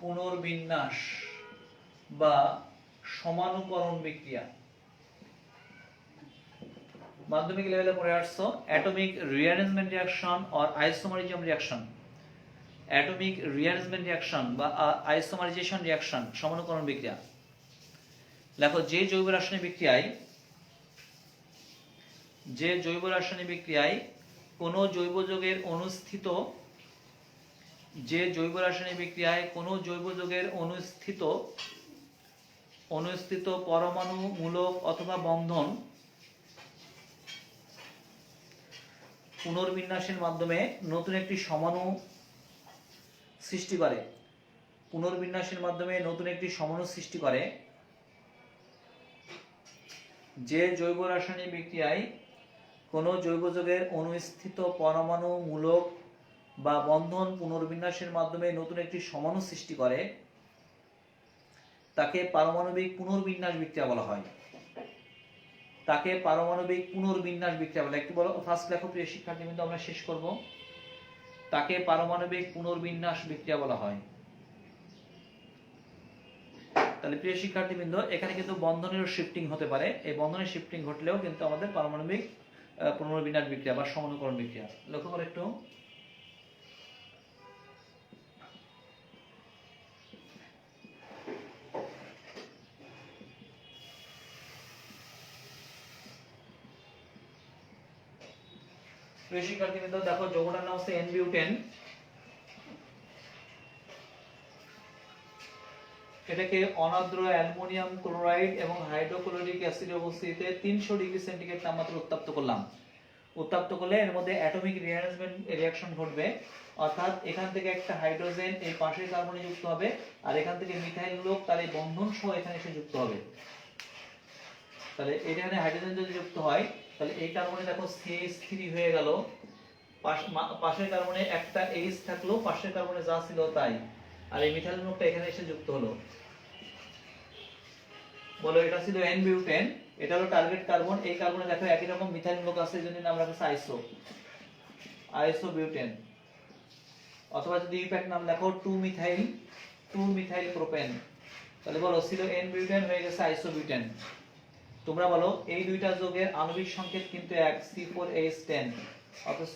পুনর্বিন্যাস বা সমানুকরণ বিক্রিয়া। মাধ্যমিক লেভেলে পড়ে আসছো atomic rearrangement reaction or isomerism reaction, atomic rearrangement reaction বা আইসোমারাইজেশন রিঅ্যাকশন, সমানুকরণ বিক্রিয়া। দেখো যে জৈব রাসায়নিক বিক্রিয়ায়, যে জৈব রাসায়নিক বিক্রিয়ায় কোনো জৈব যৌগের অনুস্থিত, যে জৈব রাসায়নিক বিক্রিয়ায় কোনো জৈব যৌগের অনুস্থিত পরমাণু, মূলক অথবা বন্ধন পুনর্বিন্যাসের মাধ্যমে নতুন একটি সমাণু সৃষ্টি করে, পুনর্বিন্যাসের মাধ্যমে নতুন একটি সমাণু সৃষ্টি করে, যে জৈব রাসায়নিক বিক্রিয়ায় কোনো জৈব যৌগের অনুস্থিত পরমাণু, মূলক বা বন্ধন পুনর্বিন্যাসের মাধ্যমে নতুন একটি সমাণু সৃষ্টি করে তাকে পারমাণবিক পুনর্বিন্যাস বিক্রিয়া বলা হয়। তাকে পারমাণবিক পুনর্বিন্যাস বিক্রিয়া বলে। একটু বলো, ফার্স্ট লেখো প্রিয় শিক্ষার্থীবৃন্দ, আমরা শেষ করব। তাকে পারমাণবিক পুনর্বিন্যাস বিক্রিয়া বলা হয়। তাহলে প্রিয় শিক্ষার্থীবৃন্দ, এখানে কিন্তু বন্ধনের শিফটিং হতে পারে। এই বন্ধনের শিফটিং ঘটলেও কিন্তু আমাদের পারমাণবিক পুনর্বিন্যাস বিক্রিয়া বা সমানুকরণ বিক্রিয়া। লক্ষ্য করে একটু। প্রিয় শিক্ষার্থীবৃন্দ দেখো, যৌগটার নাম হচ্ছে এন-বিউটেন। এটাকে অনার্দ্র অ্যালুমিনিয়াম ক্লোরাইড এবং হাইড্রোক্লোরিক অ্যাসিডের উপস্থিতিতে 300 ডিগ্রি সেন্টিগ্রেড তাপমাত্রা উত্তপ্ত করলাম। উত্তপ্ত করলে এর মধ্যে অ্যাটমিক রিঅ্যারেঞ্জমেন্ট রিঅ্যাকশন ঘটবে, অর্থাৎ এখান থেকে একটা হাইড্রোজেন এই পাশের কার্বনে যুক্ত হবে, আর এখান থেকে মিথাইল গ্রুপ তার এই বন্ধন সহ এখানে এসে যুক্ত হবে। তাহলে এখানে হাইড্রোজেন যদি যুক্ত হয় তাহলে এই কার্বনে দেখো CH3 হয়ে গেল, পাশের কার্বনে একটা H থাকলো, পাশের কার্বনে যা ছিল তাই, আর এই মিথাইল গ্রুপটা এখানে এসে যুক্ত হলো। বলো এটা ছিল N বিউটেন, এটা হলো টার্গেট কার্বন, এই কার্বনে দেখো একই রকম মিথাইল গ্রুপ আছে, এজন্য নাম রাখা আছে আইসো বিউটেন। অথবা যদি ইম্প্যাক্ট নাম লেখো 2 মিথাইল প্রোপেন। তাহলে বলো ছিল N বিউটেন হয়ে গেছে আইসো বিউটেন। তোমরা বলো এই দুইটা যৌগের আণবিক সংকেত কিন্তু এক, C4H10, অথচ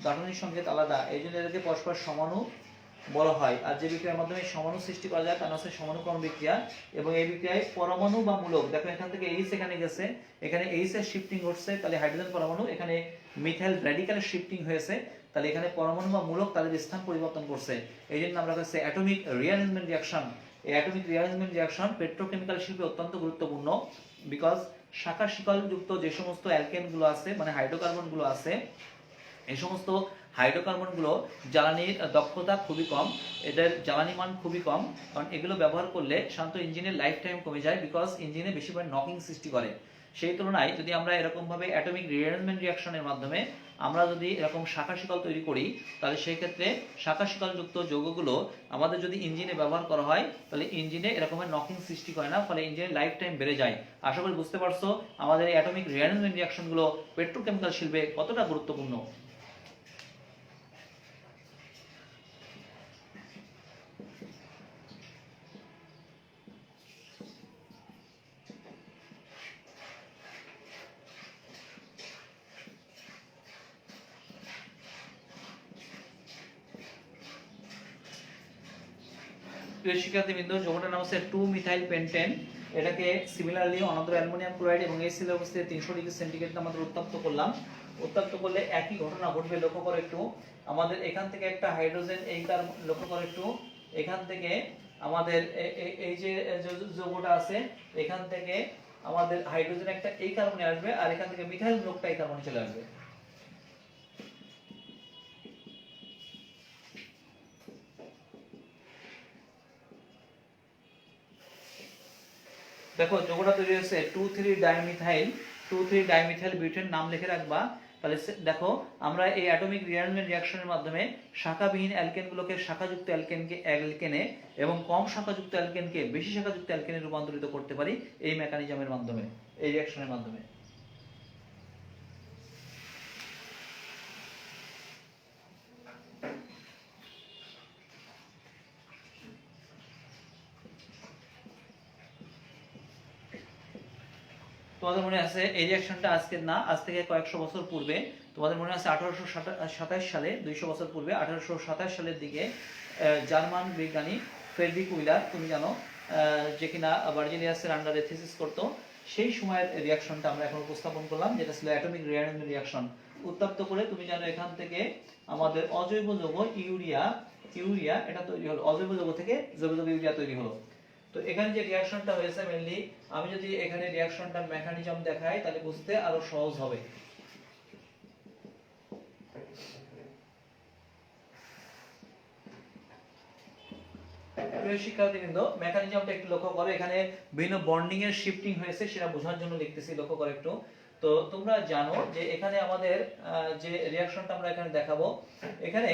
গাঠনিক সংকেত আলাদা, এইজন্য এদেরকে পরস্পর সমাণু বলা হয়। আর যে বিক্রিয়ার মাধ্যমে সমাণু সৃষ্টি করা যায় তার নাম হচ্ছে সমাণুকরণ বিক্রিয়া। এবং এই বিক্রিয়ায় পরমাণু বা মূলক, দেখো এখান থেকে H এখানে গেছে, এখানে H এর শিফটিং ঘটছে, তাহলে হাইড্রোজেন পরমাণু এখানে মিথাইল র্যাডিক্যালের শিফটিং হয়েছে, তাহলে এখানে পরমাণু বা মূলক তাদের স্থান পরিবর্তন করছে, এইজন্য আমরা কাছে অ্যাটমিক রিঅ্যারেঞ্জমেন্ট রিঅ্যাকশন। এই অ্যাটমিক রিঅ্যারেঞ্জমেন্ট রিঅ্যাকশন পেট্রোকেমিক্যাল শিল্পে অত্যন্ত গুরুত্বপূর্ণ, বিকজ শাখা শিকল যুক্ত যে সমস্ত অ্যালকেন গুলো আছে, মানে হাইড্রোকার্বন গুলো আছে, এই সমস্ত হাইড্রোকার্বন গুলো জ্বালানির দক্ষতা খুবই কম, এদের জ্বালানি মান খুবই কম, কারণ এগুলো ব্যবহার করলে শান্ত ইঞ্জিনের লাইফ টাইম কমে যায়, বিকজ ইঞ্জিনে বেশি পরিমাণ নকিং সৃষ্টি করে। সেই তুলনায় যদি আমরা এরকম ভাবে অ্যাটমিক রিঅ্যারেঞ্জমেন্ট রিঅ্যাকশনের মাধ্যমে আমরা যদি এরকম শাখা শিকল তৈরি করি, তাহলে সেই ক্ষেত্রে শাখা শিকল যুক্ত যৌগগুলো আমাদের যদি ইঞ্জিনে ব্যবহার করা হয়, তাহলে ইঞ্জিনে এরকমের নকিং সৃষ্টি করে না, ফলে ইঞ্জিনের লাইফ টাইম বেড়ে যায়। আশা করি বুঝতে পারছো আমাদের এই অ্যাটমিক রিঅ্যারেঞ্জমেন্ট রিঅ্যাকশনগুলো পেট্রোকেমিক্যাল শিল্পে কতটা গুরুত্বপূর্ণ। প্রিয় শিক্ষার্থীবৃন্দ, যৌগটার নাম হচ্ছে 2 মিথাইল পেন্টেন। এটাকে সিমিলারলি অনার্দ্র অ্যালুমিনিয়াম ক্লোরাইড এবং HCl অবস্থায় 300 ডিগ্রি সেন্টিগ্রেড তাপমাত্রায় উত্তপ্ত করলাম। উত্তপ্ত করলে একই ঘটনা ঘটবে, লক্ষ্য করো একটু। আমাদের এখান থেকে একটা হাইড্রোজেন এই লক্ষ্য করো একটু, এখান থেকে আমাদের এই যে যৌগটা আছে, এখান থেকে আমাদের হাইড্রোজেন একটা এই কার্বনে আসবে, আর এখান থেকে মিথাইল গ্রুপটা এই কার্বনে চলে আসবে। দেখো যৌগটা তৈরি হয়েছে 2,3 ডাইমিথাইল বিউটেন, নাম লিখে রাখবা। তাহলে দেখো আমরা এই অ্যাটমিক রিঅ্যারেঞ্জমেন্ট রিঅ্যাকশনের মাধ্যমে শাখাবিহীন অ্যালকেনগুলোকে শাখাযুক্ত অ্যালকেনে এবং কম শাখাযুক্ত অ্যালকেনকে বেশি শাখাযুক্ত অ্যালকেনে রূপান্তরিত করতে পারি এই মেকানিজমের মাধ্যমে, এই রিঅ্যাকশনের মাধ্যমে। তোমাদের মনে আছে এই রিঅ্যাকশনটা আজকের না, আজ থেকে কয়েকশো বছর পূর্বে, তোমাদের মনে আছে 1827 সালে, 200 বছর পূর্বে 1827 সালের দিকে জার্মান বিজ্ঞানী ফ্রেডরিক উইলার, তুমি জানো, যে কিনা বার্জিলিয়াসের আন্ডারে থিসিস করতো, সেই সময়ের রিঅ্যাকশনটা আমরা এখন উপস্থাপন করলাম, যেটা ছিল অ্যাটমিক রিঅ্যারেঞ্জমেন্ট রিঅ্যাকশন। উত্তপ্ত করে তুমি জানো এখান থেকে আমাদের অজৈব যৌগ ইউরিয়া এটা তৈরি হলো, অজৈব যৌগ থেকে জৈব যৌগ ইউরিয়া তৈরি হলো। তো এখানে যে রিঅ্যাকশনটা হয়েছে মেইনলি, আমি যদি এখানে রিঅ্যাকশনটার মেকানিজম দেখাই তাহলে বুঝতে আরো সহজ হবে। প্রিয় শিক্ষার্থীবৃন্দ, মেকানিজমটা একটু লক্ষ্য করো, এখানে বিভিন্ন বন্ডিং এর শিফটিং হয়েছে, সেটা বোঝার জন্য লিখতেছি, লক্ষ্য করো একটু। তো তোমরা জানো যে এখানে আমাদের যে রিঅ্যাকশনটা আমরা এখানে দেখাবো, এখানে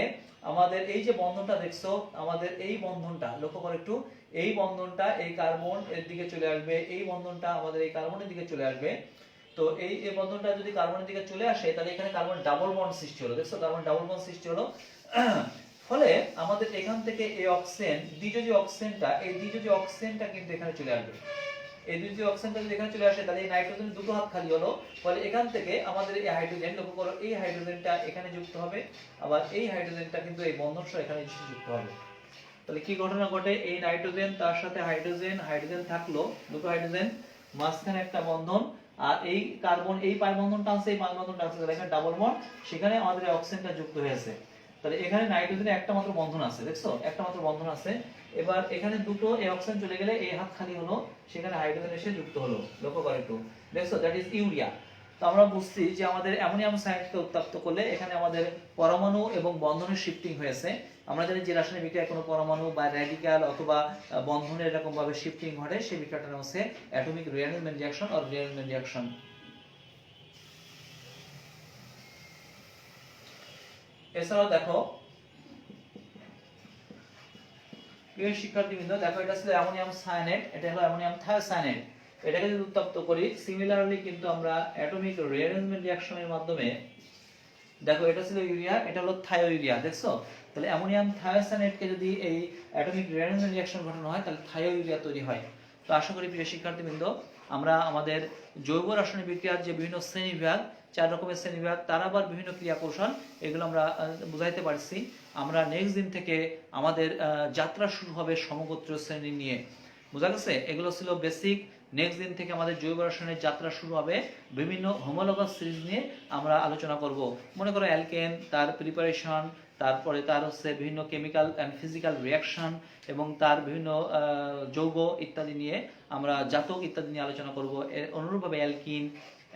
আমাদের এই যে বন্ধনটা দেখছো, আমাদের এই বন্ধনটা লক্ষ্য করো একটু, এই বন্ধনটা এই কার্বন এর দিকে চলে আসবে, এই বন্ধনটা আমাদের এই কার্বনের দিকে চলে আসবে। তো এই বন্ধনটা যদি কার্বনের দিকে চলে আসে, তাহলে এখানে কার্বন ডাবল বন্ড সৃষ্টি হলো, দেখছো কার্বন ডাবল বন্ড সৃষ্টি হলো। ফলে আমাদের এখান থেকে এই অক্সিজেন দ্বিতীয় অক্সিজেনটা কিন্তু এখানে চলে আসবে। এই দ্বিতীয় অক্সিজেনটা যদি এখানে চলে আসে, তাহলে এই নাইট্রোজেন দুটো হাত খালি হলো, ফলে এখান থেকে আমাদের এই হাইড্রোজেন, লক্ষ্য করো এই হাইড্রোজেনটা এখানে যুক্ত হবে, আবার এই হাইড্রোজেনটা কিন্তু এই বন্ধন সহ এখানে যুক্ত হবে। তাহলে কি ঘটনা ঘটে, এই নাইট্রোজেন তার সাথে হাইড্রোজেন থাকলো, দুটো হাইড্রোজেন, মাঝখানে একটা বন্ধন, আর এই কার্বন এই পাই বন্ধনটা আছে, এই পাই বন্ধনটা আছে, এখানে ডাবল বন্ড, সেখানে আমাদের এই অক্সিজেনটা যুক্ত হয়েছে। তাহলে এখানে নাইট্রোজেনে একটা মাত্র বন্ধন আছে, দেখছো একটা মাত্র বন্ধন আছে, এবার এখানে দুটো এই অক্সিজেন চলে গেলে এই হাত খালি হলো, সেখানে হাইড্রোজেন এসে যুক্ত হলো। লক্ষ্য করো একটু, দেখছো দ্যাট ইজ ইউরিয়া। তো আমরা বুঝছি যে আমাদের অ্যামোনিয়াম সায়ানাইডকে উত্তপ্ত করলে এখানে আমাদের পরমাণু এবং বন্ধনের শিফটিং হয়েছে। আমরা জানি যে রাসায়নিক বিক্রিয়ায় কোনো পরমাণু বা র্যাডিক্যাল অথবা বন্ধনের এরকম ভাবে শিফটিং ঘটে, সেই বিক্রিয়াটার নাম হচ্ছে atomic rearrangement reaction or rearrangement reaction. এছাড়াও দেখো প্রিয় শিক্ষার্থীবৃন্দ, দেখো এটা ছিল অ্যামোনিয়াম সায়ানাইড, এটা হলো অ্যামোনিয়াম থায়োসায়ানাইড। এটাকে যদি উত্তপ্ত করি, সিমিলারলি কিন্তু আমরা অ্যাটমিক রিঅ্যারেঞ্জমেন্ট রিঅ্যাকশনের মাধ্যমে, দেখো এটা ছিল ইউরিয়া, এটা হলো থায়োইউরিয়া, দেখছো? তাহলে অ্যামোনিয়াম থায়োসায়ানাইডকে যদি এই অ্যাটমিক রিঅ্যারেঞ্জমেন্ট রিঅ্যাকশন ঘটানো হয়, তাহলে থায়োইউরিয়া তৈরি হয়। তো আশা করি প্রিয় শিক্ষার্থীবৃন্দ, আমরা আমাদের জৈব রাসায়নিক বিক্রিয়ার যে বিভিন্ন শ্রেণীবিভাগ, 4 রকমের শ্রেণীবিভাগ, তার আবার বিভিন্ন ক্রিয়া কৌশল, এগুলো আমরা বুঝাইতে পারছি। আমরা নেক্সট দিন থেকে আমাদের যাত্রা শুরু হবে সমগোত্রীয় শ্রেণী নিয়ে, বোঝা গেছে? এগুলো ছিল বেসিক। নেক্সট দিন থেকে আমাদের জৈব রসায়নের যাত্রা শুরু হবে, বিভিন্ন হোমোলগাস সিরিজ নিয়ে আমরা আলোচনা করব। মনে করো অ্যালকেন, তার প্রিপারেশন, তারপরে তার হচ্ছে বিভিন্ন কেমিক্যাল অ্যান্ড ফিজিক্যাল রিঅ্যাকশন এবং তার বিভিন্ন যৌগ ইত্যাদি নিয়ে আমরা জাতক ইত্যাদি নিয়ে আলোচনা করব। অনুরূপভাবে অ্যালকিন,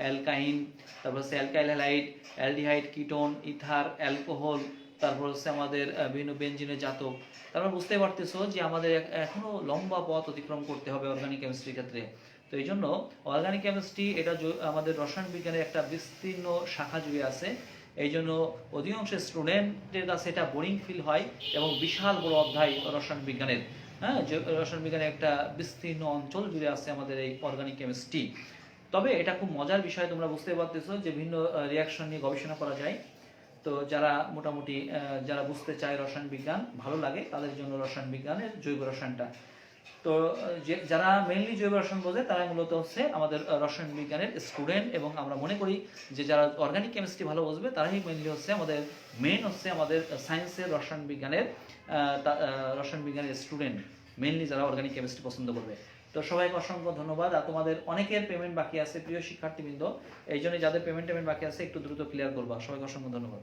অ্যালকাইন, তারপর হচ্ছে alkyl halide, aldehyde, ketone, ether, alcohol, তারপর হচ্ছে আমাদের বিভিন্ন বেনজিনের জাতক। তারপর বুঝতে পারতেছো যে আমাদের এখনো লম্বা পথ অতিক্রম করতে হবে অর্গানিক কেমিস্ট্রির ক্ষেত্রে। তো এই জন্য অর্গানিক কেমিস্ট্রি এটা আমাদের রসায়ন বিজ্ঞানের একটা বিস্তীর্ণ শাখা জুড়ে আছে। এই জন্য অধিকাংশ স্টুডেন্টের কাছে এটা বোরিং ফিল হয় এবং বিশাল বড় অধ্যায় রসায়ন বিজ্ঞানের। হ্যাঁ, রসায়ন বিজ্ঞানের একটা বিস্তীর্ণ অঞ্চল জুড়ে আছে আমাদের এই অর্গানিক কেমিস্ট্রি। তবে এটা খুব মজার বিষয়, তোমরা বুঝতে পারতেছো যে বিভিন্ন রিঅ্যাকশন নিয়ে গবেষণা করা যায়। তো যারা মোটামুটি যারা বুঝতে চায় রসায়ন বিজ্ঞান, ভালো লাগে, তাদের জন্য রসায়ন বিজ্ঞানের জৈব রসায়নটা। তো যারা মেইনলি জৈব রসায়ন বোঝে, তারা মূলত হচ্ছে আমাদের রসায়ন বিজ্ঞানের স্টুডেন্ট, এবং আমরা মনে করি যে যারা অর্গানিক কেমিস্ট্রি ভালো বুঝবে, তারাই মেইনলি হচ্ছে আমাদের আমাদের সায়েন্সের রসায়ন বিজ্ঞানের স্টুডেন্ট, মেইনলি যারা অর্গানিক কেমিস্ট্রি পছন্দ করবে। তো সবাইকে অসংখ্য ধন্যবাদ। আর তোমাদের অনেকের পেমেন্ট বাকি আছে প্রিয় শিক্ষার্থীবৃন্দ, এই জন্য যাদের পেমেন্ট বাকি আছে একটু দ্রুত ক্লিয়ার করবা। সবাইকে অসংখ্য ধন্যবাদ।